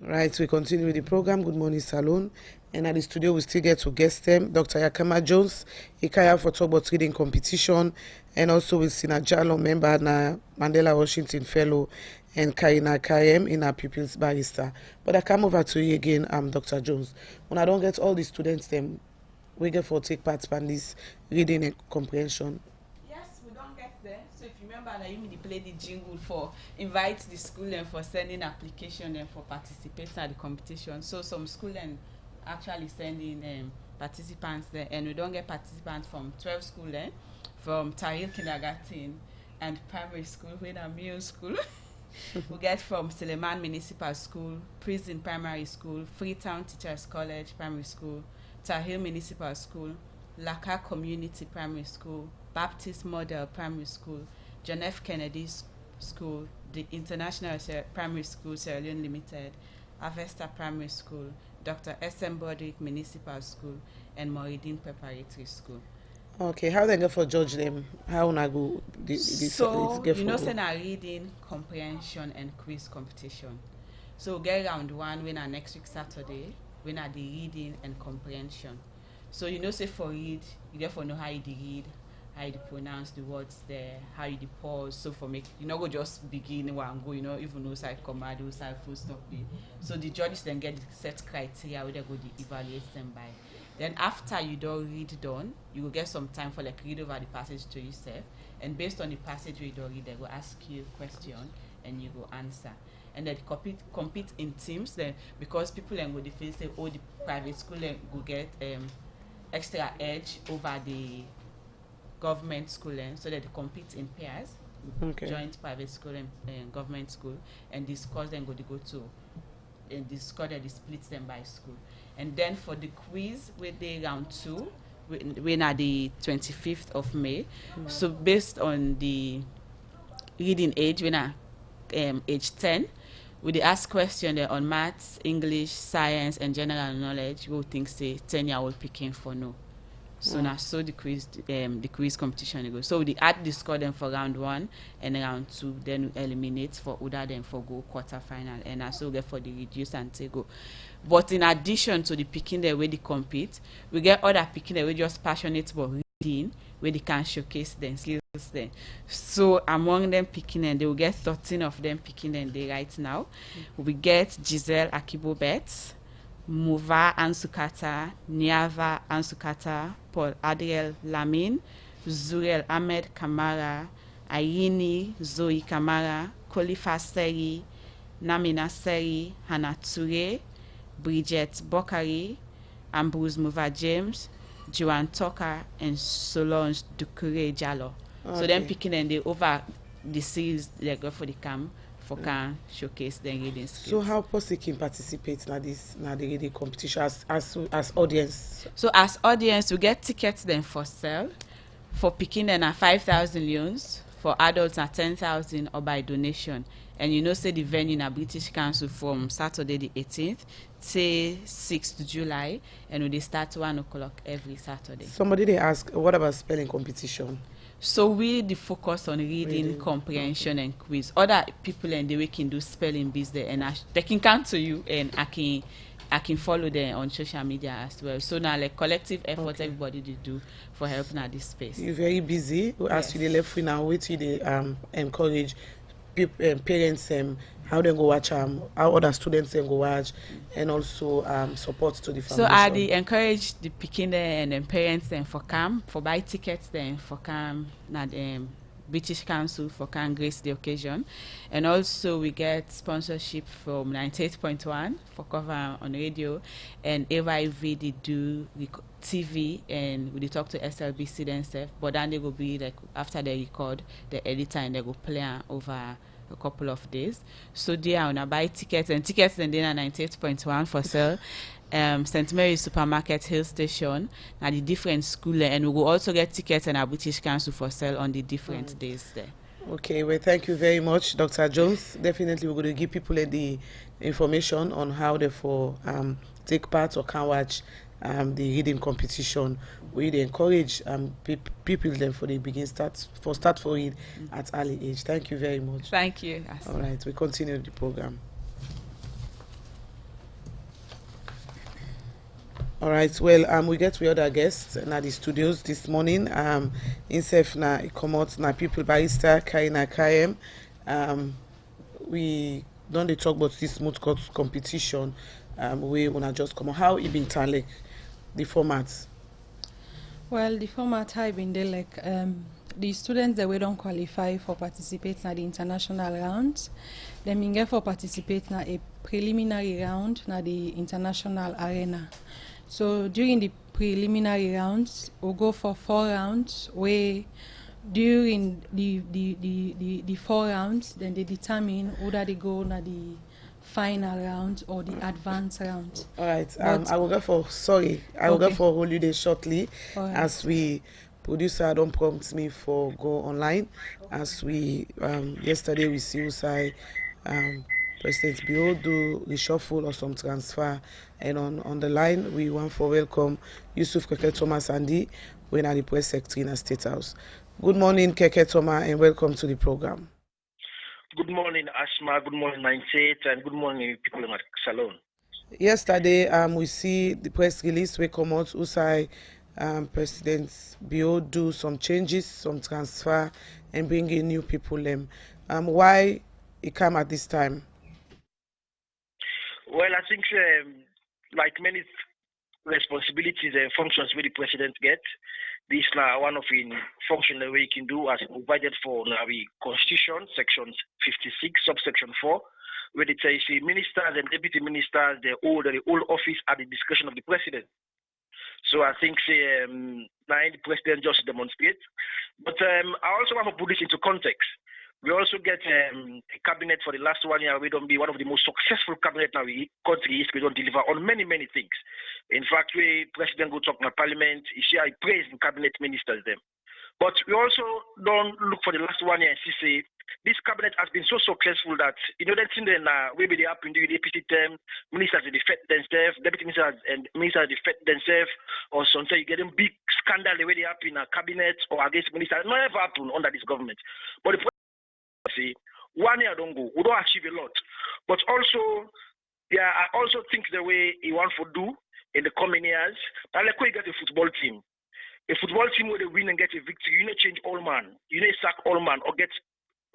[SPEAKER 1] Right, we continue with the program. Good Morning Salone. And at the studio, we still get to guest them, Dr. Yakama Jones, Ikaya for talk about reading competition, and also with Sina Jallo, member na Mandela Washington Fellow, and Kaina Kayem in our Pupils Barrister. But I come over to you again, Dr. Jones. When I don't get all the students them we get for take part in this reading and comprehension?
[SPEAKER 6] Yes, we don't get there. So if you remember that you need to play the jingle for invite the school and for sending application and for participating at the competition. So some school and actually sending participants there, and we don't get participants from 12 school then, from Tahir Kindergarten and primary school, when I'm middle school. We get from Suleiman Municipal School, Prison Primary School, Freetown Teachers College Primary School, Tahir Municipal School, Laka Community Primary School, Baptist Model Primary School, John F. Kennedy School, the International Primary School Sierra Leone Limited, Avesta Primary School, Dr. S.M. Broderick Municipal School, and Moridin Preparatory School.
[SPEAKER 1] Okay, how they go for judge them? How na go?
[SPEAKER 6] So you know, say na reading, comprehension, and quiz competition. So get round one when are next week Saturday, when are the reading and comprehension. So you know, say for read, you therefore know how you read, how you pronounce the words there, how you pause. So for make you know go just begin and go, you know, even no side command, no side full stop. So the judges then get the set criteria where they go to evaluate them by. Then after you don't read done, you will get some time for like read over the passage to yourself, and based on the passage you don't read, they will ask you a question and you go answer. And then compete in teams then, because people then go defend say, oh, the private school then go get extra edge over the government school, and so that they compete in pairs.
[SPEAKER 1] Okay.
[SPEAKER 6] Joint private school and government school, and this course then go to and this score that splits them by school. And then for the quiz with the round 2, when are the 25th of May. So based on the reading age, when are age 10, we ask question there on maths, English, science, and general knowledge. We think say 10-year-old picking for no. So now so the quiz competition goes. So we add the score then for round 1 and round 2, then we eliminate for Uda then for go quarter final, and also get for the reduce and take go. But in addition to the picking the way they compete, we get other picking the way just passionate about reading, where they can showcase them skills then. So among them picking, and they will get 13 of them picking them day right now. We get Giselle Akibobet, Muva Ansukata, Niava Ansukata, Paul Adriel Lamin, Zuriel Ahmed Kamara, Ayini Zoe Kamara, Khalifa Seri, Namina Seri, Hannah Ture, Bridget Bokari, Ambrose Muva James, Joanne Tucker, and Solange Dukure Jallo.
[SPEAKER 1] Okay.
[SPEAKER 6] So then picking and they over the series they go for the camp for can showcase their reading skills.
[SPEAKER 1] So how person can participate in the reading competition as audience?
[SPEAKER 6] So as audience, we get tickets then for sale. For picking then at 5,000 leones, for adults at 10,000 or by donation. And you know say the venue in British Council from Saturday the 18th to 6th July, and they start 1 o'clock every Saturday.
[SPEAKER 1] Somebody they ask, what about spelling competition?
[SPEAKER 6] So we the focus on reading, comprehension, and quiz. Other people and they can do spelling bees there, and they can come to you, and I can follow them on social media as well. So now like collective effort, everybody they do for helping at this space.
[SPEAKER 1] You're very busy. As you left for now, wait till they encourage parents how they go watch how other students go watch, and also support to the foundation.
[SPEAKER 6] So I encourage the picking and then parents then for camp for buy tickets then for camp na British Council for can grace the occasion, and also we get sponsorship from 98.1 for cover on radio, and AYV they do TV, and we talk to SLBC themselves, but then they will be like after they record the editor and they go play over a couple of days. So they are gonna buy tickets, and tickets then are 98.1 for sale. St. Mary's Supermarket Hill Station at the different school, and we will also get tickets and our British Council for sale on the different days there.
[SPEAKER 1] Okay, well, thank you very much, Dr. Jones. Definitely, we're going to give people the information on how they take part or can watch the reading competition. We encourage people then for the start for read at early age. Thank you very much.
[SPEAKER 6] Thank you.
[SPEAKER 1] All right, we continue the program. All right, well, we get to other guests in the studios this morning. Insef na ikomot na people barista Karina Kayem. We don't talk about this moot court competition. We wanna just come on how it been like the format.
[SPEAKER 8] Well, the format have been there like the students that we don't qualify for participate in the international rounds. Then we get for participate in a preliminary round in the international arena. So during the preliminary rounds, we'll go for 4 rounds where during the 4 rounds, then they determine whether they go na the final round or the advanced round.
[SPEAKER 1] All right.
[SPEAKER 8] But
[SPEAKER 1] I will go for holiday shortly,
[SPEAKER 8] All right.
[SPEAKER 1] as we producer don't prompt me for go online. As we yesterday we see Usai President Bio do reshuffle or some transfer, and on the line we want for welcome Yusuf Keke Thomas Andy, when are the press secretary in the State House. Good morning, Keke Thomas, and welcome to the program.
[SPEAKER 4] Good morning, Asma. Good morning, 98, and good morning, people in Salone.
[SPEAKER 1] Yesterday, we see the press release we come out. Usai President Bio do some changes, some transfer, and bring in new people. Why it come at this time?
[SPEAKER 4] Well, I think like many responsibilities and functions where the president get, this now one of the functions that we can do as provided for our constitution, section 56, subsection 4, where it says the ministers and deputy ministers, they hold office at the discretion of the president. So I think now the president just demonstrates. But I also want to put this into context. We also get a cabinet for the last 1 year. We don't be one of the most successful cabinet now in country. We don't deliver on many things. In fact, we president go talk in parliament. He say I praise the cabinet ministers them. But we also don't look for the last 1 year and see this cabinet has been so successful that that thing then maybe they happen during the APC term, ministers they defend themselves, deputy ministers and ministers defend themselves, or sometimes you getting big scandal the way they happen in a cabinet or against ministers. It never happen under this government. But the say 1 year don't go, we don't achieve a lot. But also, I also think the way he wants to do in the coming years, like when you get a football team where they win and get a victory, you need to change all man, you need to sack all man or get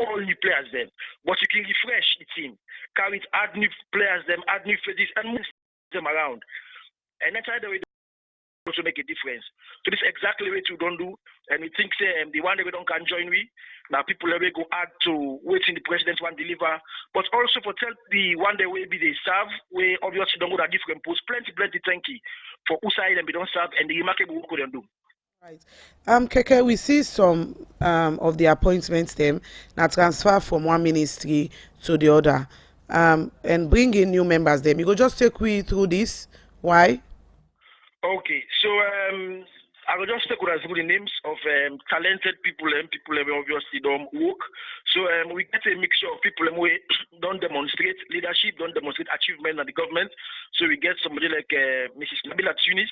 [SPEAKER 4] all new players then. But you can refresh the team, carry it, add new players them, add new faces and move them around. And that's how the way also make a difference. So this is exactly what we don't do, and we think the one that we don't can join we. Now people will go add to waiting the president one deliver, but also for tell the one day will be they serve, we obviously don't go to different posts, plenty thank you for Usai and we don't serve and the remarkable work we don't do.
[SPEAKER 1] Right. Keke, we see some of the appointments them now transfer from one ministry to the other, and bring in new members them. You go just take we through this. Why?
[SPEAKER 4] Okay, so I will just take the names of talented people and people who obviously don't work. So we get a mixture of people who don't demonstrate leadership, don't demonstrate achievement in the government. So we get somebody like Mrs. Nabila Tunis,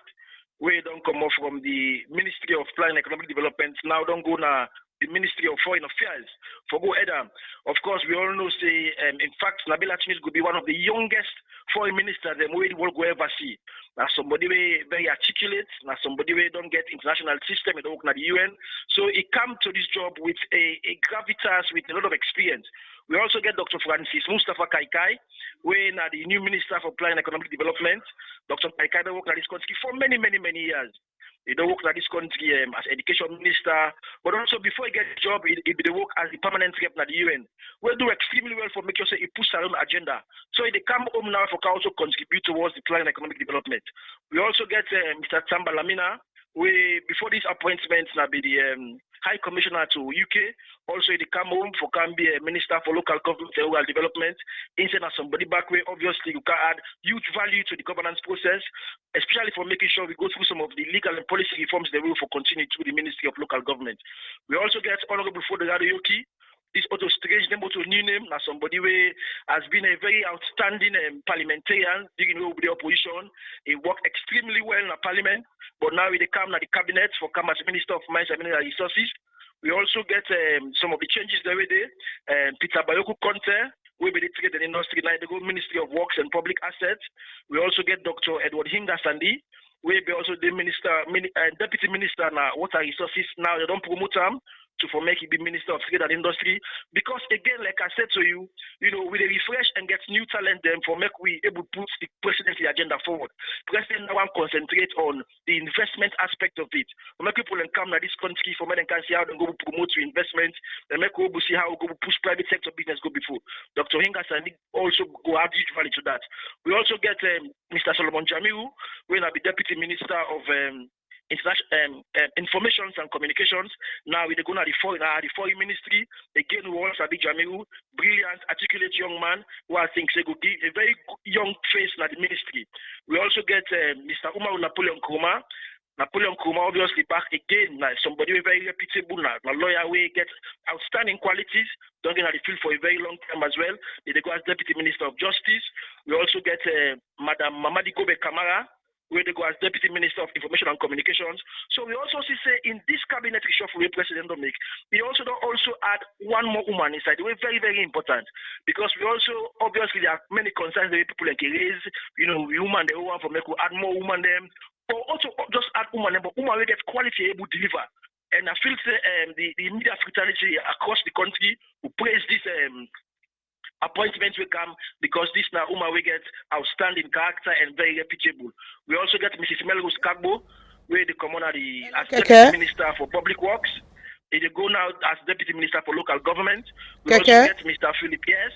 [SPEAKER 4] where don't come off from the Ministry of Planning and Economic Development, now don't go now the Ministry of Foreign Affairs for go Edam. Of course, we all know say in fact Nabila Tunis could be one of the youngest foreign ministers the world will ever see. Now somebody very articulate, now somebody don't get international system, don't work at the UN. So he come to this job with a gravitas, with a lot of experience. We also get Dr. Francis Mustafa Kaikai, where now the new Minister for Planning and Economic Development. Dr. Kaikai worked at this country for many years. He don't work at this country as education minister, but also before he gets the job, he work as the permanent rep at the UN. We do extremely well for making sure he push our own agenda. So they come home now for also contribute towards the plan and economic development. We also get Mr. Tamba Lamina, we before this appointment now be the High Commissioner to UK. Also, they come home for can be a minister for local government and rural development. Instead of somebody back way, obviously you can add huge value to the governance process, especially for making sure we go through some of the legal and policy reforms that will for continue through the Ministry of Local Government. We also get Honorable Fodegado Yoki. This auto strange name, auto new name, now somebody who has been a very outstanding parliamentarian during the opposition. He worked extremely well in the parliament, but now they come to the cabinet for come as Minister of Mines and Mineral Resources. We also get some of the changes that we did. Peter Bayoku Conte, we be the trade and industry, now the Ministry of Works and Public Assets. We also get Dr. Edward Hinga Sandi, we be also the deputy minister now water resources. Now they don't promote him for make it be Minister of Trade and Industry. Because again, like I said to you, with a refresh and get new talent them for make we able to put the presidency agenda forward. President now want concentrate on the investment aspect of it. For make people can come to this country, for make them can see how they go promote to investment, and make we see how we go push private sector business go before. Dr. Hingas and also go add huge value to that. We also get Mr. Solomon Jamiu, who will be Deputy Minister of International Informations and Communications. Now we go to the foreign ministry. Again, we also have Jamiu, brilliant, articulate young man who I think they could give a very young face in the ministry. We also get Mr. Umar Napoleon Kuma. Napoleon Kuma obviously back again, somebody very reputable, a lawyer who get outstanding qualities, done in the field for a very long time as well. They go as Deputy Minister of Justice. We also get Madam Mamadi Kobe Kamara, where they go as Deputy Minister of Information and Communications. So we also see say in this cabinet reshuffle where President Dominic, we also don't also add one more woman inside. We're very, very important because we also obviously there are many concerns that people like raise, women they want for make we add more women them, or also just add women them, but women will get quality able to deliver. And I feel the media fraternity across the country who praise this appointments will come because this now we get outstanding character and very reputable. We also get Mrs. Melrose Kagbo, where they come on as Deputy Minister for Public Works. They go now as Deputy Minister for Local Government. We also get Mr. Philip Yes.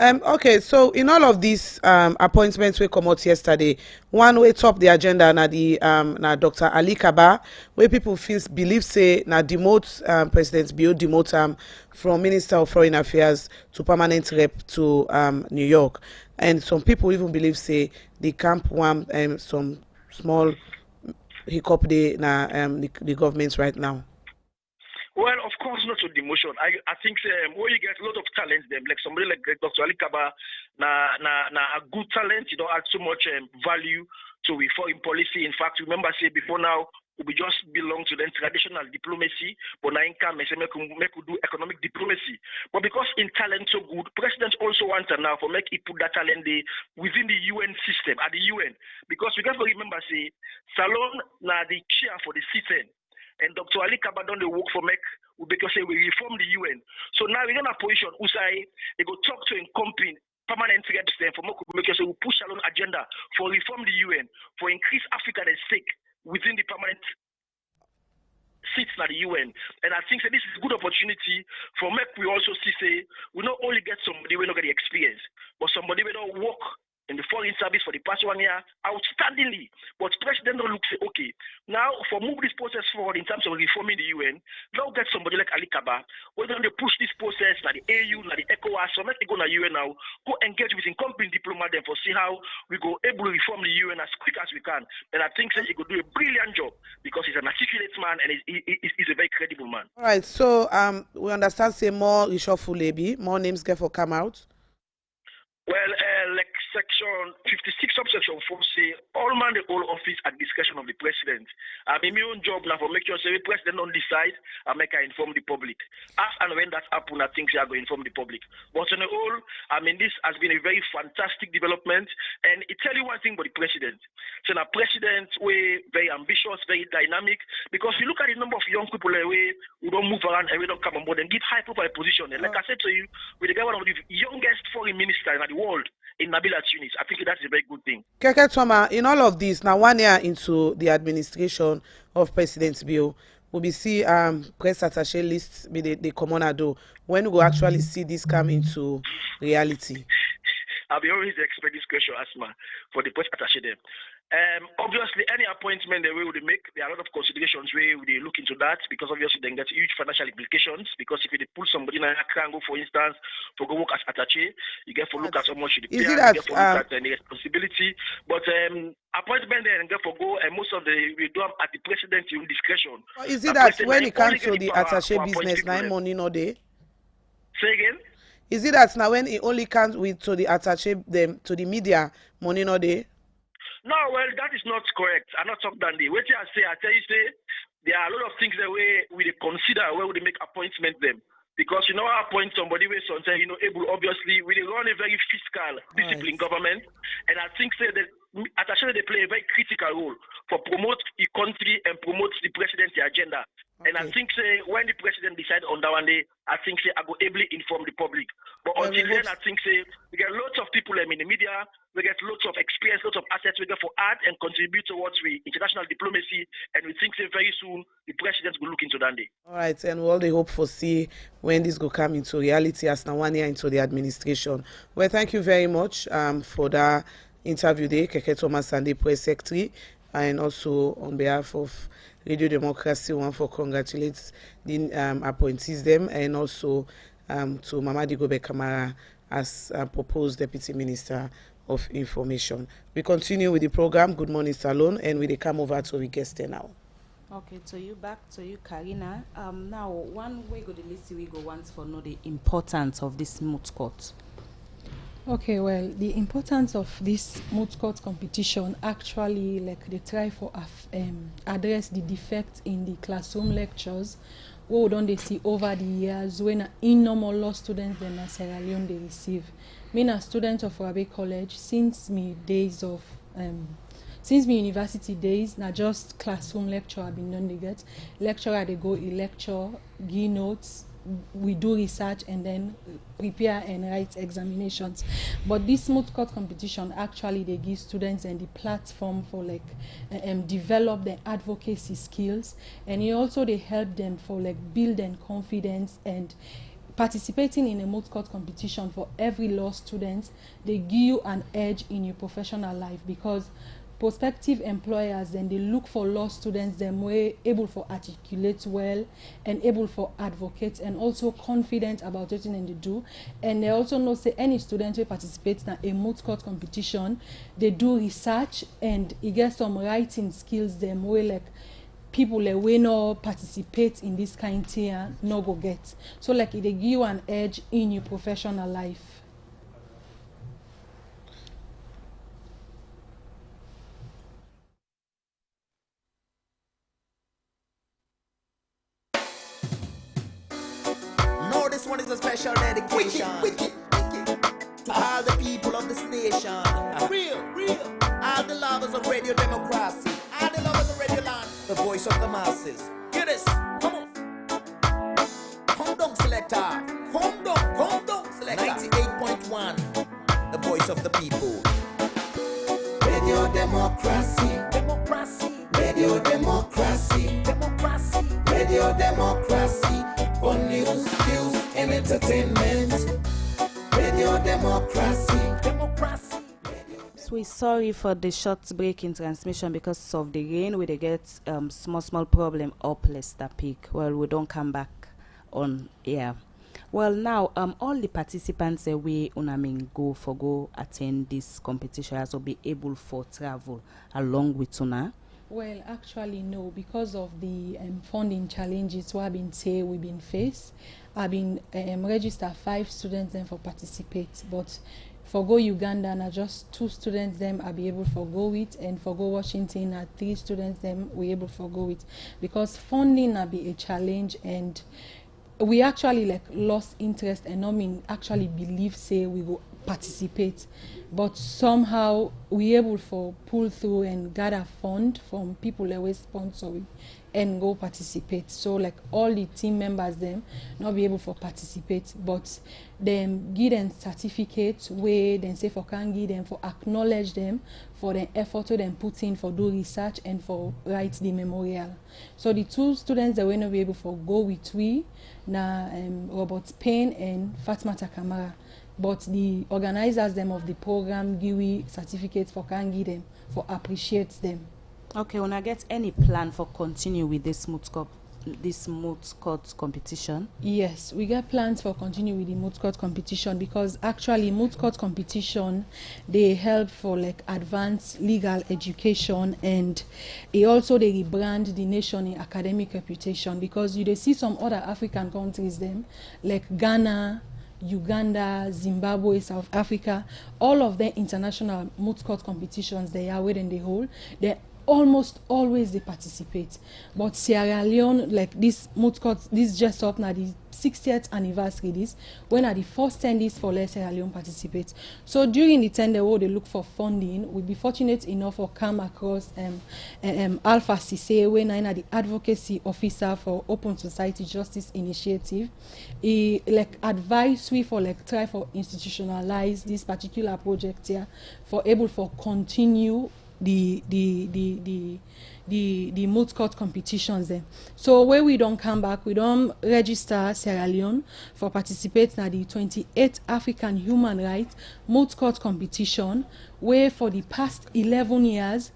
[SPEAKER 1] Okay, so in all of these appointments we come out yesterday, one way top the agenda na the na Dr. Ali Kaba, where people believe say na demote President Bio demote from Minister of Foreign Affairs to permanent rep to New York, and some people even believe say the camp want some small hiccup na the government right now.
[SPEAKER 4] Well, of course, not with demotion. I think where you get a lot of talent, them like somebody like Dr. Ali Kaba, a good talent, add so much value to foreign policy. In fact, remember say before now we just belong to the traditional diplomacy, but now income say make we do economic diplomacy. But because in talent so good, president also wants now for make he put that talent within the UN system at the UN. Because we got to remember say Salone na the chair for the citizen. And Dr. Ali Kaba done the work for because we reform the UN. So now we're in a position who say they go talk to a company permanent reps them for make sure we push along agenda for reform the UN, for increase Africa at stake within the permanent seats at the UN. And I think that this is a good opportunity for we also see say we not only get somebody we not get the experience, but somebody we don't work in the foreign service for the past 1 year outstandingly. But President don't look say, okay, now for move this process forward in terms of reforming the UN, now get somebody like Ali Kaba, we're going to push this process, like the AU, like the ECOWAS, so let's go to the UN now, go engage with incompetent diplomat then for see how we go able to reform the UN as quick as we can. And I think that he could do a brilliant job because he's an articulate man and he's a very credible man.
[SPEAKER 1] All right, so we understand say more reshuffle maybe, more names get for come out.
[SPEAKER 4] Well, like section 56 subsection 4 say all man the whole office at discretion of the president. My own job now for make sure say the president don't decide and make I inform the public. As and when that happen, I think they are going to inform the public. But on the whole, this has been a very fantastic development. And it tell you one thing about the president. So now president we very ambitious, very dynamic. Because you look at the number of young people who don't move around and we don't come on board and give high profile position. And like I said to you, we got one of the youngest foreign ministers in the world in Nabila Tunis. I think that's a very good thing.
[SPEAKER 1] Keke Toma, in all of this, now 1 year into the administration of President Bio, we will see press attaché lists be the common do when we go actually see this come into reality.
[SPEAKER 4] I'll be always expect this question, Asma, for the press attaché there. Obviously, any appointment that we would make, there are a lot of considerations where we look into that because obviously then get huge financial implications. Because if you pull somebody in a Kango, for instance, to go work as attaché, you get to look at how much you pay, you get to look at the responsibility. But appointment then get for go and most of we do them at the president's discretion.
[SPEAKER 1] Is it that when it comes to the attaché business, now money no day?
[SPEAKER 4] Say again.
[SPEAKER 1] Is it that now when it only comes to the attaché them to the media, money no day?
[SPEAKER 4] No, well, that is not correct. I'm not talking that day. What I tell you, there are a lot of things that we consider where we make appointments them. Because I appoint somebody where sometimes able obviously we run a very fiscal discipline government, and I think that attaché they play a very critical role for promote the country and promote the presidency agenda. And I think say when the president decide on that one day, I think say I go ably inform the public. But until then, I think say we get lots of people in the media, we get lots of experience, lots of assets we get for add and contribute towards we international diplomacy, and we think say very soon the president will look into that day.
[SPEAKER 1] All right, and all the hope for see when this will come into reality as now 1 year into the administration. Well, thank you very much for that interview there, Keke Thomas Sunday Press Secretary, and also on behalf of Radio Democracy, one for congratulate the appointees them, and also to Mamadi Gobe Kamara as proposed Deputy Minister of Information. We continue with the program, Good Morning Salone, and we come over to our guest now.
[SPEAKER 2] Okay, so you back to you, Karina. Now, one way go the list we go once for know the importance of this moot court.
[SPEAKER 8] Okay, well, the importance of this moot court competition actually, like, they try for address the defect in the classroom lectures. What don't they see over the years when normal law students in Sierra Leone they receive? Me, a student of Rabe College, since me university days, not just classroom lecture I've been done they get. Lecturer they go a lecture, give notes, we do research and then prepare and write examinations. But this moot court competition actually they give students and the platform for like develop their advocacy skills, and it also they help them for like build their confidence. And participating in a moot court competition for every law student, they give you an edge in your professional life, because prospective employers then they look for law students them way able for articulate well and able for advocate and also confident about what they do. And they also know say any student who participates in a moot court competition, they do research and you get some writing skills them way like people like we no participate in this kind of thing no go get. So like they give you an edge in your professional life.
[SPEAKER 5] This one is a special dedication to all the people of this nation. Real. All the lovers of radio democracy. All the lovers of radio land. The voice of the masses. Hear this. Come on. Come down, selector. Come down, selector. 98.1. The voice of the people. Radio democracy. Radio democracy. Radio democracy. For news and entertainment. Radio democracy.
[SPEAKER 2] So we're sorry for the short break in transmission because of the rain. We get small problem up Leicester Peak. Well, we don't come back on air. Well, now all the participants we go attend this competition as will be able for travel along with una.
[SPEAKER 8] Well, actually, no, because of the funding challenges we've been faced. I've been registered 5 students then for participate, but for go Uganda, na just 2 students them I'll be able to go with, and for go Washington, 3 students them we able to go with, because funding will be a challenge, and we actually like lost interest and actually believe say we will participate, but somehow we able for pull through and gather fund from people that were sponsoring and go participate. So like all the team members them not be able for participate, but them give them certificates where then say for can give them for acknowledge them for the effort to them put in for do research and for write the memorial. So the 2 students that were not be able for go with we na Robert Payne and Fatmata Kamara. But the organizers them of the program give we certificates for can give them for appreciate them.
[SPEAKER 2] Okay, when I get any plan for continue with this moot court competition?
[SPEAKER 8] Yes, we get plans for continue with the moot court competition, because actually moot court competition they help for like advanced legal education, and it also they rebrand the nation in academic reputation, because you they see some other African countries them like Ghana, Uganda, Zimbabwe, South Africa, all of their international moot court competitions they are within the whole. They almost always they participate. But Sierra Leone, like this Mutcot, this just up now the 60th anniversary this, when are the first tendies for let Sierra Leone participate. So during the tender where they look for funding, we'll be fortunate enough to come across Alpha Cisse, when I'm the advocacy officer for Open Society Justice Initiative. He like advise we for like try for institutionalize this particular project here for able for continue the moot court competitions there. So where we don't come back, we don't register Sierra Leone for participating at the 28th African Human Rights moot court competition, where for the past 11 years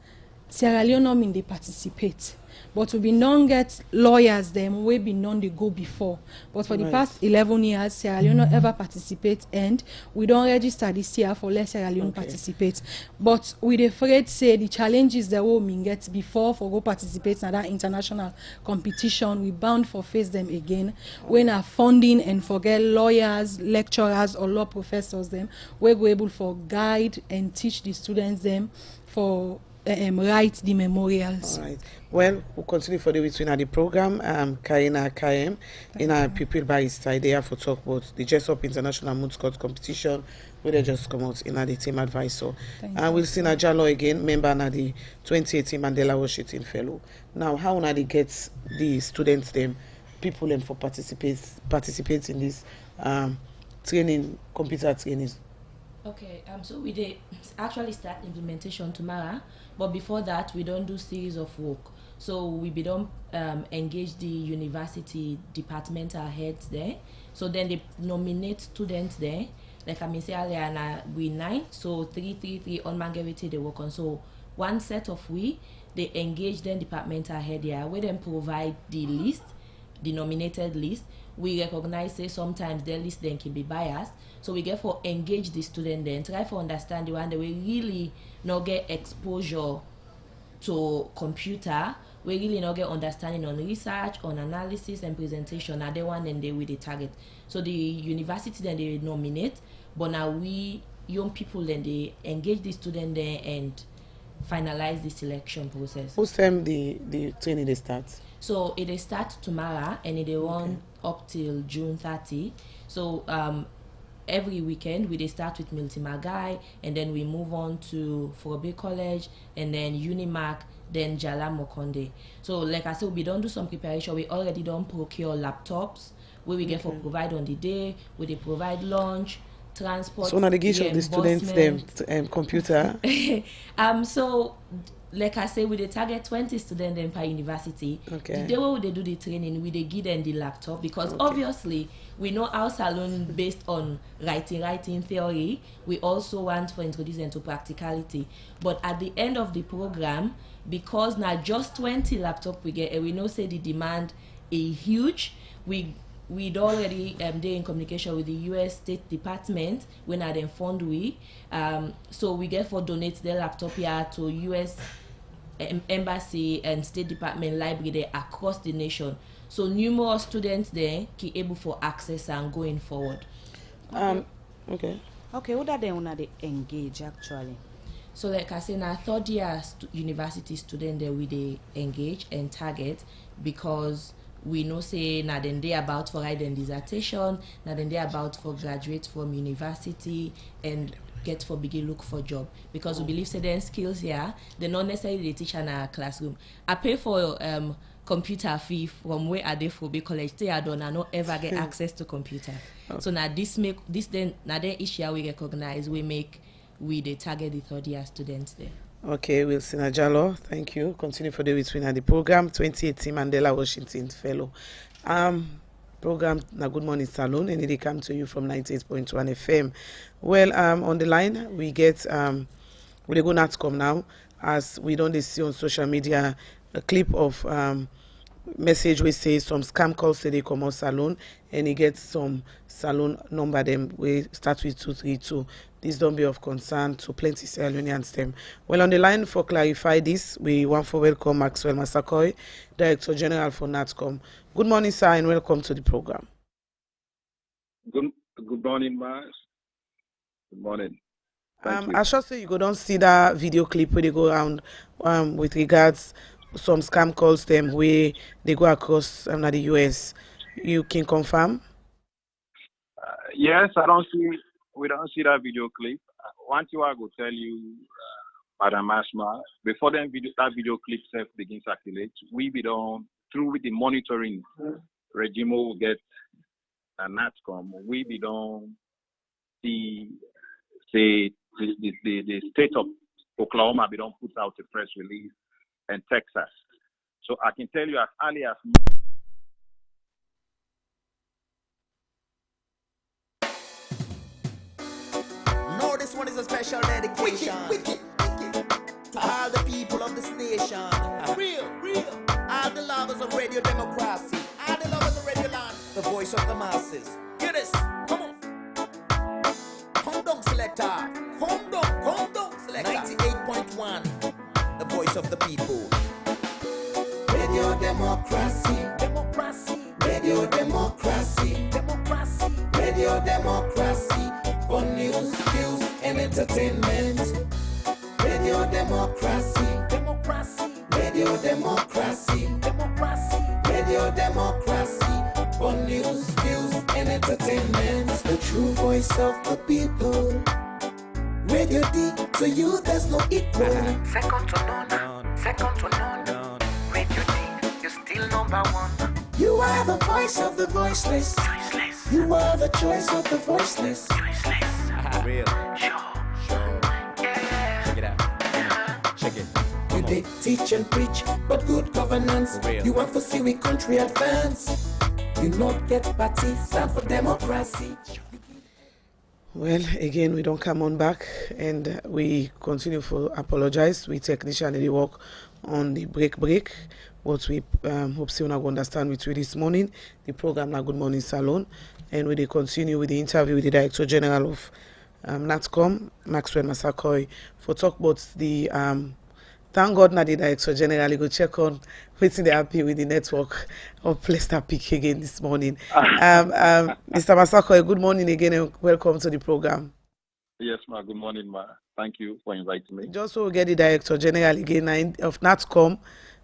[SPEAKER 8] Sierra Leone they participate. But we been non get lawyers them we been non they go before. But for the past 11 years, Sierra Leone not ever participate, and we don't register this year for let Sierra Leone participate. But we afraid say the challenges that we mean get before for go participate in that international competition, we bound for face them again. When our funding and forget lawyers, lecturers or law professors them, we go able for guide and teach the students them for write the memorials.
[SPEAKER 1] All right. Well, we'll continue for the between the program. Kaina KM in our people by his side there for talk about the Jessup International Moot Court competition where they just come out in the team advisor. And we'll see Najalo again, member of the 2018 Mandela Washington Fellow. Now, how now they get the students them, people them for participate in this training, computer trainings?
[SPEAKER 13] Okay, so we did actually start implementation tomorrow, but before that we don't do series of work. So we don't engage the university departmental heads there. So then they nominate students there. Like I say earlier, we 9, so 3 on Mangarity they work on. So one set of they engage then departmental head here. We then provide the list, the nominated list. We recognize say sometimes their list then can be biased. So we get for engage the student then, try for understand the one that we really not get exposure to computer, we really not get understanding on research, on analysis and presentation, and they one and they with the target. So the university then they nominate, but now we young people then they engage the student there and finalize the selection process.
[SPEAKER 1] Whose time the training they start?
[SPEAKER 13] So it start tomorrow and it run up till June 30. So every weekend we start with Miltimagai and then we move on to Forobe College and then Unimark, then Jala Mokonde. So like I said, we don't do some preparation. We already don't procure laptops where we get for provide on the day, where they provide lunch, transport.
[SPEAKER 1] So now they give the students them computer.
[SPEAKER 13] So like I say, with the target 20 students in per university, the day where they do the training, we they give them the laptop because obviously we know our salon based on writing theory. We also want to introduce them to practicality. But at the end of the program, because now just 20 laptop we get, and we know say the demand is huge, we'd already they in communication with the U.S. State Department when I then fund so we get for donate their laptop here to U.S. Embassy and State Department library there across the nation. So numerous students there can able for access and going forward.
[SPEAKER 1] Okay,
[SPEAKER 2] what are they engage actually?
[SPEAKER 13] So like I say, now third year university student there we they engage and target because we know say now then they about for write their dissertation, now then they about for graduate from university and get for begin look for job because we believe certain skills here they not necessarily they teach in our classroom. I pay for computer fee from where are they for big college they don't not ever get access to computer. So now this then issue we recognize we they target the third year students there.
[SPEAKER 1] Okay, Wilson Ajalo, thank you. Continue for the between the program 2018 Mandela Washington Fellow. Program na Good Morning Salone and it come to you from 98.1 FM. Well, on the line we get we go not come now as we don't see on social media a clip of message we say some scam calls say they come out salon and he gets some salon number them we start with 232. This don't be of concern to plenty Sierra Leoneans them. Well, on the line for clarify this, we want to welcome Maxwell Masakoy, Director General for NATCOM. Good morning, sir, and welcome to the program.
[SPEAKER 3] Good morning, Mars. Good morning.
[SPEAKER 1] I should say you go don't see that video clip where they go around with regards some scam calls them where they go across the US. You can confirm?
[SPEAKER 3] Yes, we don't see that video clip. One thing I go tell you, Madam Asma, before that video clip self begin circulate, we be done through with the monitoring regime will get a NATCOM. We be done see say the state of Oklahoma be don't put out a press release and Texas. So I can tell you as early as
[SPEAKER 5] No, this one is a special dedication to all the people of this nation. Real. All the lovers of radio democracy. All the lovers of radio land. The voice of the masses. Hear this. Come on. Come down, selector. Come down, selector. 98.1. The voice of the people. Radio democracy. Radio democracy. Radio democracy. For news, views, and entertainment. Radio democracy. Radio democracy. Radio democracy. For news, views, and entertainment. The true voice of the people. Radio D, to you there's no equal.
[SPEAKER 7] Second to none. Radio D, you're still number one.
[SPEAKER 5] You are the voice of the voiceless. You are the choice of the voiceless. Real.
[SPEAKER 7] Sure.
[SPEAKER 5] Check it out. Check it. You did teach and preach, but good governance. You want to see we country advance. You not get party, stand for democracy.
[SPEAKER 1] Well, again, we don't come on back and we continue to apologize. We technician they work on the break. What we hope you will understand with you this morning. The program now Good Morning Salone. And we continue with the interview with the Director General of NATCOM, Maxwell Masakoy, for talk about the thank God now the Director General go check on waiting they happy with the network of place that pick again this morning. Mr. Masakoy, good morning again and welcome to the program.
[SPEAKER 3] Yes, ma. Good morning, ma. Thank you for inviting me.
[SPEAKER 1] Just so we get the Director General again of NATCOM,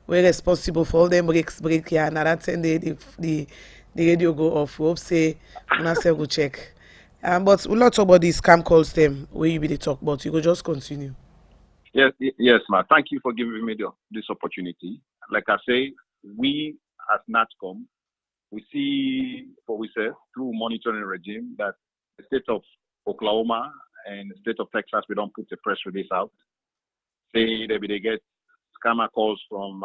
[SPEAKER 1] we're responsible for all them break here and that 10 day the radio go off. We hope say una say go check. But we'll not talk about these scam calls them where you be the talk about. You go just continue.
[SPEAKER 3] Yes, ma. Thank you for giving me this opportunity. Like I say, we as NATCOM, we see what we say through monitoring regime that the state of Oklahoma and the state of Texas, we don't put the press release out. Say they get scammer calls from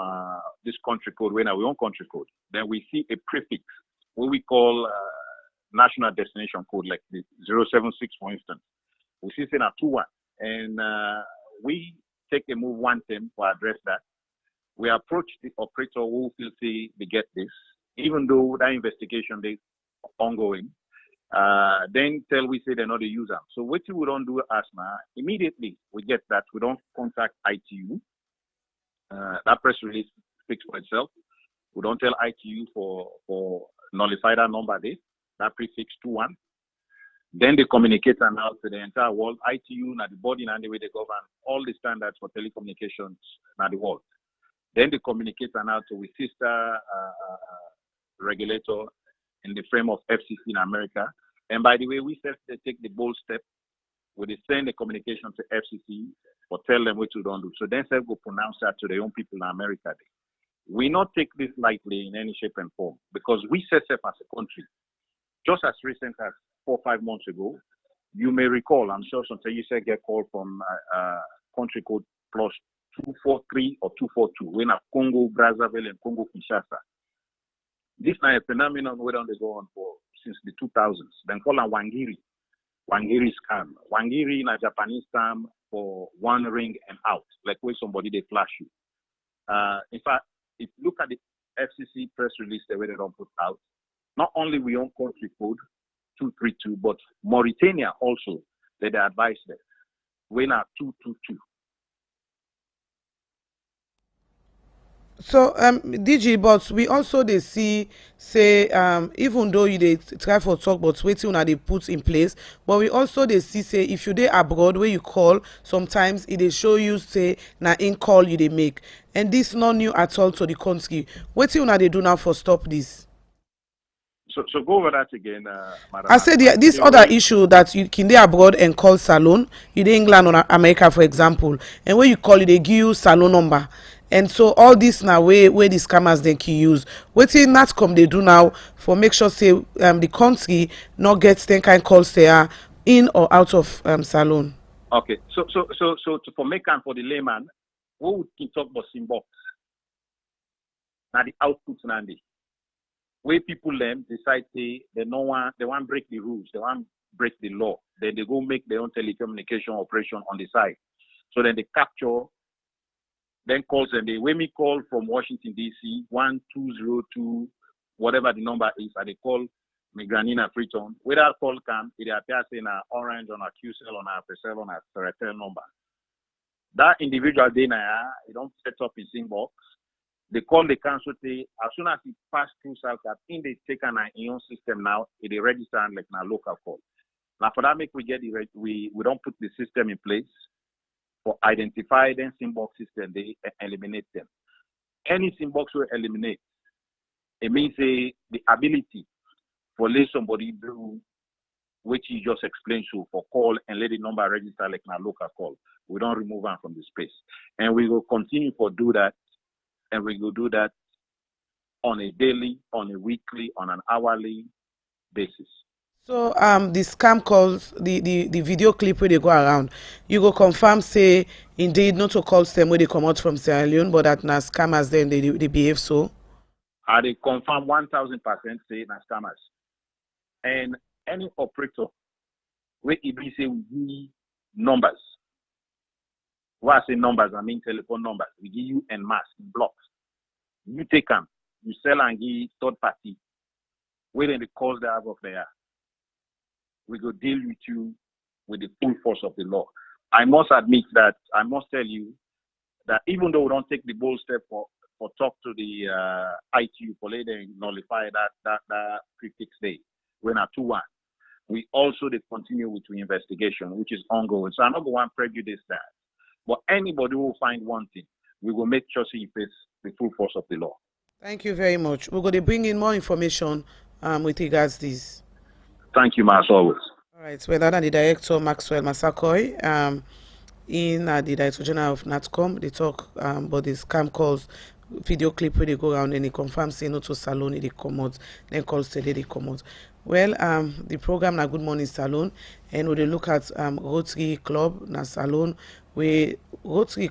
[SPEAKER 3] this country code, when we own country code. Then we see a prefix, what we call national destination code, like the 076, for instance. We see saying a 21. And we take a move one time to address that. We approach the operator who will say they get this, even though that investigation is ongoing. Then till we say they're not a user. So what we don't do as now, immediately we get that, we don't contact ITU. That press release speaks for itself. We don't tell ITU for nullify that number there, that prefix 21. Then they communicate and out to the entire world. ITU, now the body and the way they govern all the standards for telecommunications now the world. Then they communicate and out to a sister regulator in the frame of FCC in America. And by the way, we they take the bold step where they send the communication to FCC or tell them what to don't do. So then they go pronounce that to their own people in America. We not take this lightly in any shape and form because we set up as a country. Just as recent as 4 or 5 months ago, you may recall, I'm sure some you said get called from country code plus 243 or 242, when of Congo, Brazzaville, and Congo Kinshasa. This now a phenomenon where they go on for since the 2000s. Then call them Wangiri scam. Wangiri in a Japanese term for one ring and out, like where somebody they flash you. In fact, if you look at the FCC press release the way they don't put out, not only we own country code 232, but Mauritania also they advise them. We're now 222.
[SPEAKER 1] So DG, but we also they see say even though you they try for talk but waiting una they put in place, but we also they see say if you dey abroad where you call sometimes it they show you say na in call you they make, and this not new at all to the country. Waiting una they do now for stop this.
[SPEAKER 3] So go over that again, Madam.
[SPEAKER 1] I said this other issue that you can dey abroad and call salon, you dey England or America for example, and when you call it they give you salon number, and so all this now where the scammers they can use. Wetin NATCOM they do now for make sure say the country not get ten kind calls there in or out of salon.
[SPEAKER 3] Okay, so for make and for the layman, what would you talk about Simbox? Now the outputs Nandi. Where people them decide they want break the rules, they want break the law, then they go make their own telecommunication operation on the side. So then they capture, then calls them. They when me call from Washington DC 1202, whatever the number is, and they call me Granina Freetown. Where that call come, it appears in a Orange on a QCell on a Percel on a Ferretel number. That individual day now, it don't set up his inbox. They call the council as soon as it pass through SALCAP, in they take an ion system now, it register and like a local call. Now for that make we get we don't put the system in place for identify them Simbox system, they eliminate them. Any Simbox will eliminate. It means the ability for let somebody do which you just explained to for call and let the number register like a local call. We don't remove them from the space. And we will continue to do that. And we will do that on a daily, on a weekly, on an hourly basis.
[SPEAKER 1] So the scam calls, the video clip where they go around, you go confirm say indeed not to call them where they come out from Sierra Leone, but that na scammers then they behave so.
[SPEAKER 3] They confirm 1000% say na scammers. And any operator where it be say we give numbers. What I say numbers, I mean telephone numbers. We give you en masse, in blocks. You take them, you sell and give third party. Within the cause they have of there, we go deal with you with the full force of the law. I must admit that, I must tell you that even though we don't take the bold step for talk to the ITU for later and nullify that prefix day, when at 2-1, we also they continue with the investigation, which is ongoing. So I'm not going to prejudice that. But anybody who will find one thing, we will make sure he faces the full force of the law.
[SPEAKER 1] Thank you very much. We're going to bring in more information with regards to this.
[SPEAKER 3] Thank you, ma, as always.
[SPEAKER 1] All right. Well, that's the director, Maxwell Massakoy, in the Director General of NATCOM. They talk about the scam calls, video clip where they go around and they confirm say no to Salone, they come out, then calls today they come out. Well, the program na Good Morning Salone, and we look at Rotary Club na Salone, where Rotary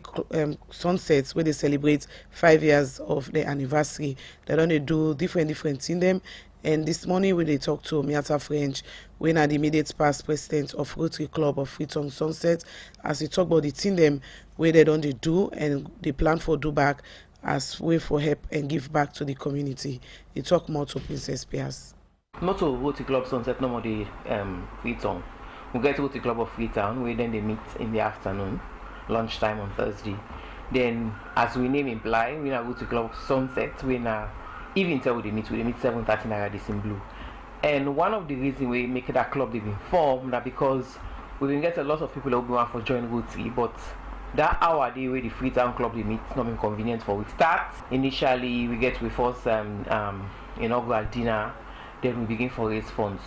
[SPEAKER 1] Sunsets where they celebrate 5 years of their anniversary. They don't do different things in them. And this morning when they talk to Miata French, when are the immediate past president of Rotary Club of Freetown Sunset, as we talk about the team them where they don't they do and they plan for do back as way for help and give back to the community. They talk more to Princess Piers.
[SPEAKER 9] Not to Rotary Club Sunset, no more the Freetown. We get to Rotary Club of Freetown, where then they meet in the afternoon, lunchtime on Thursday. Then, as we name imply, we are Rotary Club Sunset, we now even till they meet 7:30 naira this in blue. And one of the reasons we make that club they've been formed that because we can get a lot of people that will be want for join Rotary, but that hour day where the Freetown Club they meet not inconvenient for we start. Initially we get with first inaugural dinner, then we begin for raise funds.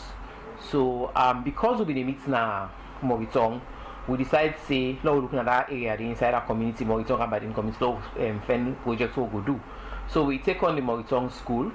[SPEAKER 9] So because we meet now Moriton, we decide say now we're looking at that area, the inside our community, Moriton about the community projects what we do. So we take on the Moriton school,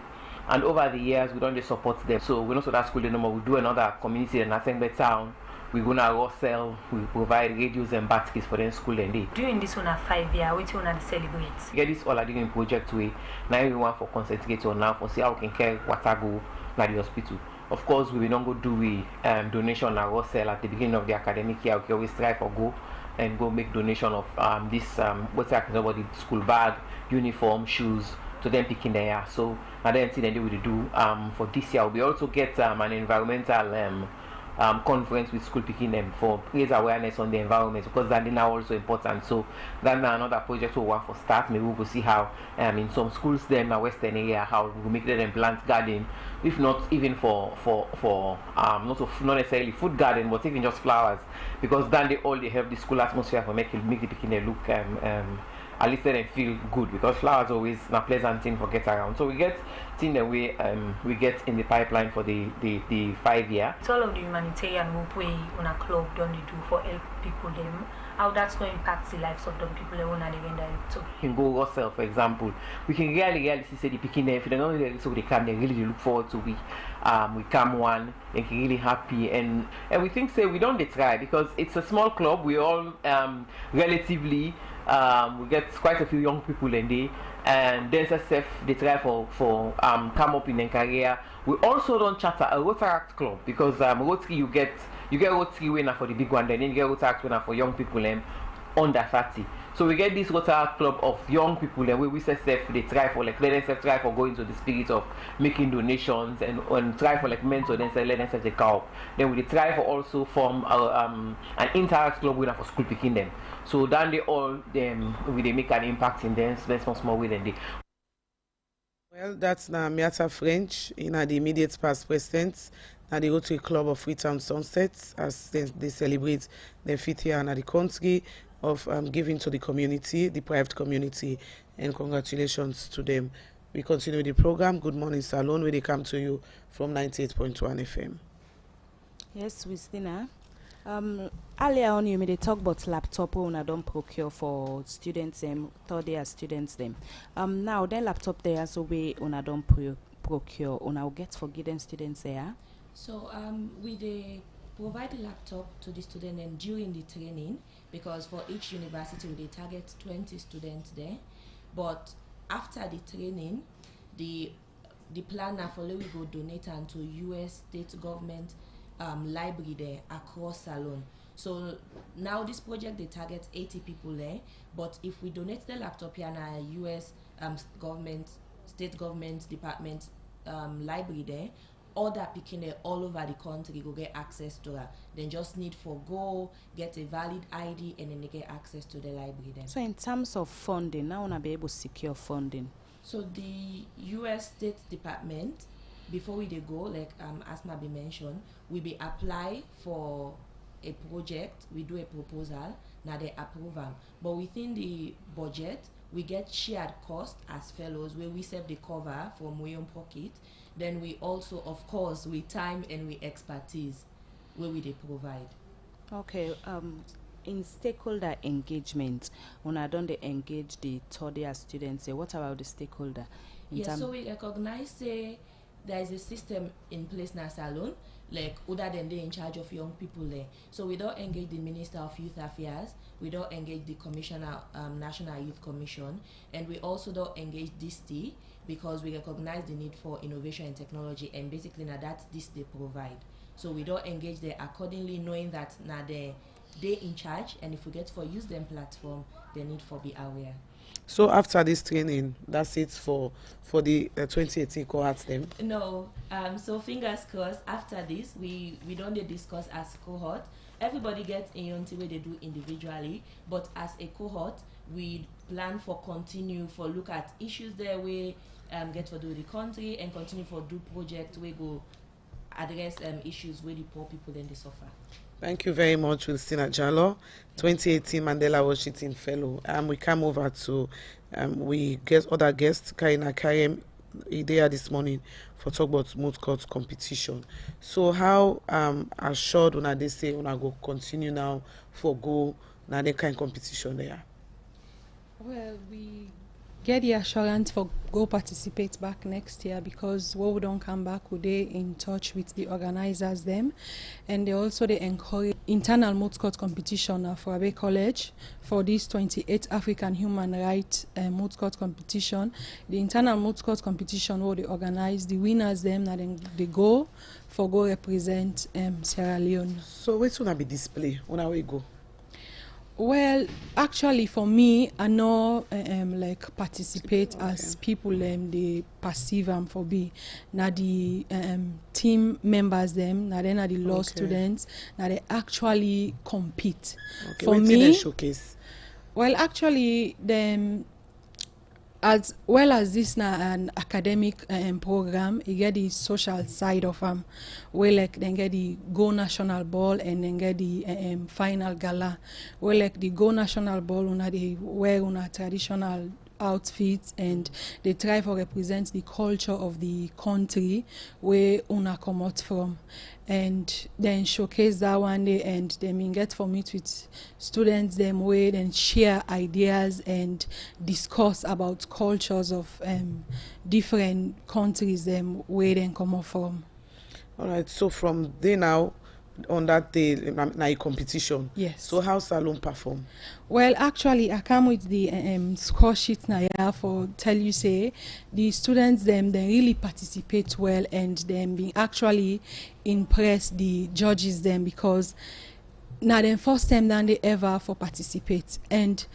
[SPEAKER 9] and over the years we don't just support them. So we not so that school anymore. We do another community in Asengbe town. We gonna sell. We provide radios and baskets for them school and day.
[SPEAKER 22] During this one 5 year, which one are the celebrate?
[SPEAKER 9] Get this all doing project way. Now we want for concentrate on now for see how we can care water go na the hospital. Of course, we will not go do we donation and sell at the beginning of the academic year. We always try for go and go make donation of this what's talking about the school bag, uniform, shoes to them picking there. So and then see then they will do for this year. We also get an environmental conference with school picking them for raise awareness on the environment, because that is now also important. So that's another project we want for start. Maybe we will see how in some schools there in the western area how we make them plant garden, if not even for not necessarily food garden, but even just flowers, because then they help the school atmosphere for make the picking look at least let them feel good, because flowers always a pleasant thing for get around. So we get thing that we get in the pipeline for the 5 year.
[SPEAKER 22] It's all of the humanitarian work we on a club don't do for help people them. How that's going to impact the lives of the people who are there too.
[SPEAKER 9] You can go yourself, for example. We can really see the picking if they don't really so they come, they really look forward to we come one, they can really happy, and we think say we don't try, because it's a small club. We all relatively we get quite a few young people in there, and then they try for come up in their career. We also don't charter a Rotaract club, because Rotary you get Rotary winner for the big one, then you get Rotaract winner for young people under 30. So we get this Rotaract club of young people, and we say they try for let themselves try for going to the spirit of making donations and try for mentor, then say let themselves take up. Then we try for also form an Interact club winner for school picking them. So then they all they make an impact in them small way than they.
[SPEAKER 1] Well, that's now Miata French in the immediate past president. Now they go to a club of Freetown Sunset as they celebrate their 5th year in the country of giving to the community, the private community, and congratulations to them. We continue the program, Good Morning Salone, where they come to you from 98.1 FM.
[SPEAKER 2] Yes, Christina. Earlier on, you made a talk about laptop when I don't procure for students, third year students them. Now then laptop there so we when I don't procure, when I get for getting students there.
[SPEAKER 13] So we provide the laptop to the student and during the training, because for each university they target 20 students there. But after the training, the plan now for we go donate and to US state government library there across Salone. So now this project they target 80 people there, but if we donate the laptop here in a US state government department library there, other picking there all over the country go get access to her. Then just need for go get a valid ID and then they get access to the library then.
[SPEAKER 2] So in terms of funding, now wanna be able to secure funding.
[SPEAKER 13] So the US State Department, before we go, like Asma be mentioned, we be apply for a project, we do a proposal, now they approve them. But within the budget, we get shared cost as fellows, where we save the cover from our own pocket. Then we also, of course, we time and we expertise where we they provide.
[SPEAKER 2] Okay. In stakeholder engagement, when I don't engage the third year students, what about the stakeholder?
[SPEAKER 13] Yeah, so we recognize there is a system in place now Salone, like other than they in charge of young people there. So we don't engage the Minister of Youth Affairs, we don't engage the Commissioner, National Youth Commission, and we also don't engage DISTI, because we recognize the need for innovation and technology, and basically now that's this they provide. So we don't engage there accordingly, knowing that now they in charge, and if we get for use them platform, they need for be aware.
[SPEAKER 1] So after this training, that's it for the 2018 cohorts then?
[SPEAKER 13] No, so fingers crossed. After this, we don't discuss as cohort. Everybody gets in until way they do individually, but as a cohort, we plan for continue for look at issues there we get for do the country, and continue for do project we go address issues where the poor people then they suffer.
[SPEAKER 1] Thank you very much, Wilstina Jallo, 2018 Mandela Washington Fellow. We come over to, we get other guests, Kaina Kayem, there this morning for talk about moot court competition. So how assured when they say when I go continue now for go now they kind competition there?
[SPEAKER 8] Well, we get the assurance for go participate back next year, because when we don't come back, we they in touch with the organizers them, and they also they encourage internal moot court competition for Abbey College for this 28th African Human Rights moot court competition. The internal moot court competition where they organize the winners them, and then they go represent Sierra Leone.
[SPEAKER 1] So what's gonna be display when we go?
[SPEAKER 8] Well, actually, for me, I know like participate as people they perceive for be. Now the team members them, now then are the law students, now they actually compete.
[SPEAKER 1] Okay,
[SPEAKER 8] For
[SPEAKER 1] wetin
[SPEAKER 8] me,
[SPEAKER 1] dem showcase.
[SPEAKER 8] well, actually, them as well as this now an academic program, you get the social side of where like then get the Go National Ball and then get the final gala. Where like the Go National Ball, una they wear una traditional outfits and they try to represent the culture of the country where una come out from, and then showcase that one day, and then get for meet with students them way and share ideas and discuss about cultures of different countries them where they come out from.
[SPEAKER 1] All right, so from there now, on that day, na a competition.
[SPEAKER 8] Yes.
[SPEAKER 1] So how Salone perform?
[SPEAKER 8] Well, actually, I come with the score sheet now yeah, for tell you say the students them they really participate well, and them being actually impress the judges them, because now the first time that they ever for participate, and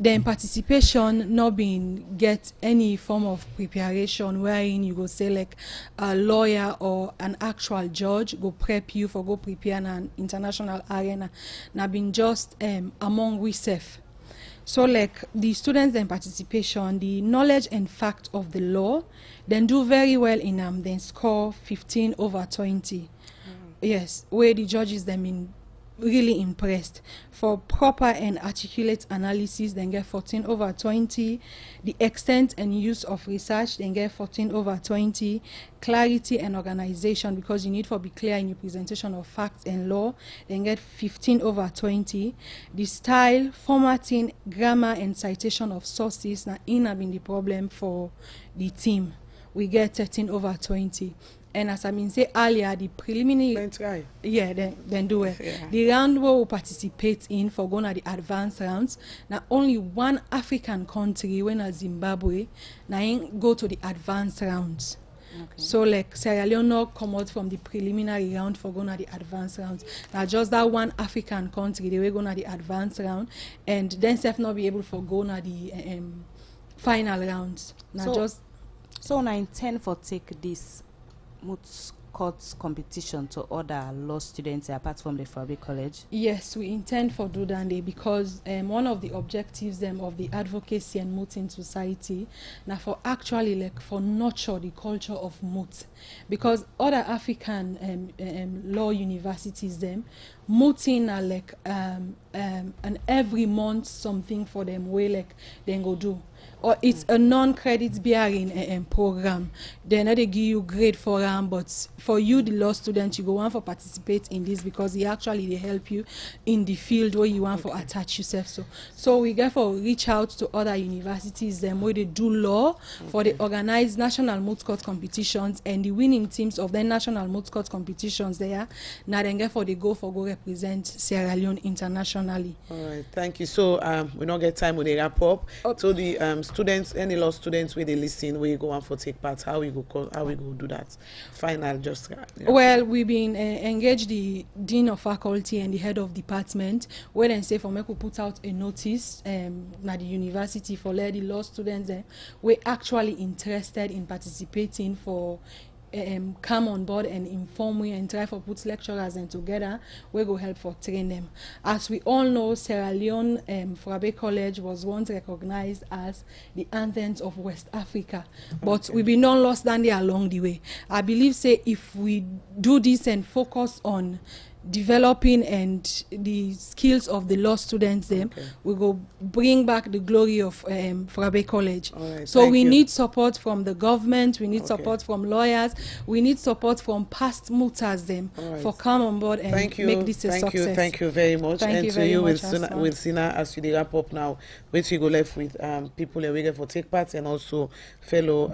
[SPEAKER 8] then participation not being get any form of preparation wherein you go say like a lawyer or an actual judge go prep you for go prepare in an international arena. Now been just among we self. So like the students then participation, the knowledge and fact of the law, then do very well in then score 15/20. Yes, where the judges them in really impressed. For proper and articulate analysis, then get 14/20. The extent and use of research, then get 14/20. Clarity and organization, because you need to be clear in your presentation of facts and law, then get 15/20. The style, formatting, grammar, and citation of sources, now in have been the problem for the team. We get 13/20. And as I mean say earlier, the preliminary, yeah, then do it.
[SPEAKER 1] Yeah.
[SPEAKER 8] The round where we participate in for going at the advanced rounds. Now only one African country, when a Zimbabwe, now go to the advanced rounds. Okay. So like Sierra Leone not come out from the preliminary round for going at the advanced rounds. Now just that one African country, they were going at the advanced round, and then self not be able for going at the final rounds. Now
[SPEAKER 2] so I intend for take this moot court competition to other law students apart from the Fabi College?
[SPEAKER 8] Yes, we intend for do that day, because one of the objectives of the advocacy and mooting society now for actually like for nurture the culture of moot, because other African law universities them mooting are like and every month something for them way like then go do, or it's a non-credit bearing program. Then they give you grade for them, but for you the law student you go want for participate in this because they actually help you in the field where you want for attach yourself. So we get for reach out to other universities them where they do law for the organized national moot court competitions, and the winning teams of the national moot court competitions there now then get for they go represent Sierra Leone internationally.
[SPEAKER 1] All right, thank you. So we don't get time when they wrap up. So the students, any law students where they listen, where you go on for take part, how we go do that? Final, just
[SPEAKER 8] Well, we've been engaged the dean of faculty and the head of department, where they say for me to put out a notice at the university for let the law students we're actually interested in participating for come on board and inform me and try for put lecturers and together we go help for train them. As we all know, Sierra Leone Fabi College was once recognized as the anthems of West Africa, but we've been not lost down there along the way. I believe say if we do this and focus on developing and the skills of the law students them we go bring back the glory of Fabi College.
[SPEAKER 1] Right,
[SPEAKER 8] so we need support from the government, we need support from lawyers, we need support from past mooters them for come on board and make this a success.
[SPEAKER 1] Thank you very much.
[SPEAKER 8] Thank
[SPEAKER 1] and
[SPEAKER 8] you
[SPEAKER 1] to
[SPEAKER 8] very
[SPEAKER 1] you
[SPEAKER 8] much
[SPEAKER 1] with Sina, as you wrap up now, which you go left with people that we get for take part and also fellow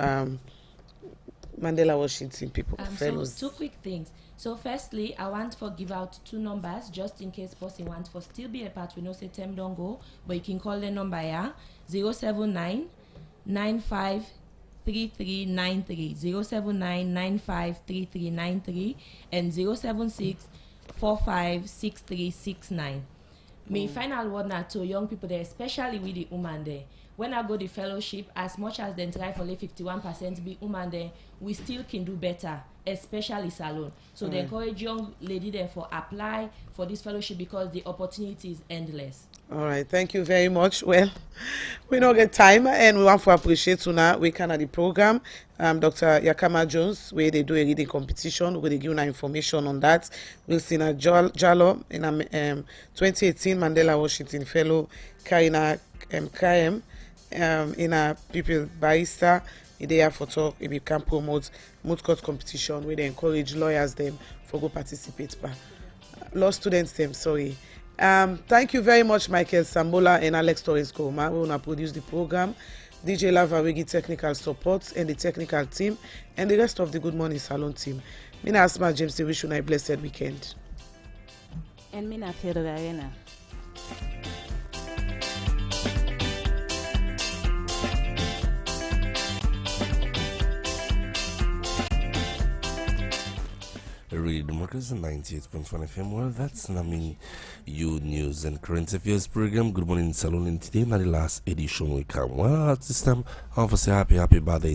[SPEAKER 1] Mandela Washington people, fellows.
[SPEAKER 13] So 2 quick things. So firstly, I want to give out 2 numbers just in case person wants for still be a part. We know say time don't go, but you can call the number 079 95 3393 079 95 3393 and 076 45 6369. Me final word now to young people there, especially with the woman there. When I go the fellowship, as much as they try for like 51% be woman there, we still can do better, especially salon. So they encourage young lady there for apply for this fellowship because the opportunity is endless.
[SPEAKER 1] All right, thank you very much. Well, we don't get time and we want to appreciate tonight we can at the program. Dr. Yakama Jones, where they do a reading competition, where they give you information on that. We'll see na Jalo in a 2018 Mandela Washington Fellow Karina KM in a people barista. They have for talk if you can promote moot court competition where they encourage lawyers them for go participate. Law students them, sorry. Thank you very much, Michael Sambola and Alex Torres Goma. We want to produce the program. DJ Lavawegi technical support and the technical team and the rest of the Good Morning Salone team. Mina Asma James, wish you a blessed weekend.
[SPEAKER 2] And Mina Theodore Arena.
[SPEAKER 10] Radio Democracy 98.1 FM. Well, that's Nami You News and Current Affairs program. Good Morning Salone. Today, not the last edition we come. Well, at this time, I want to say happy birthday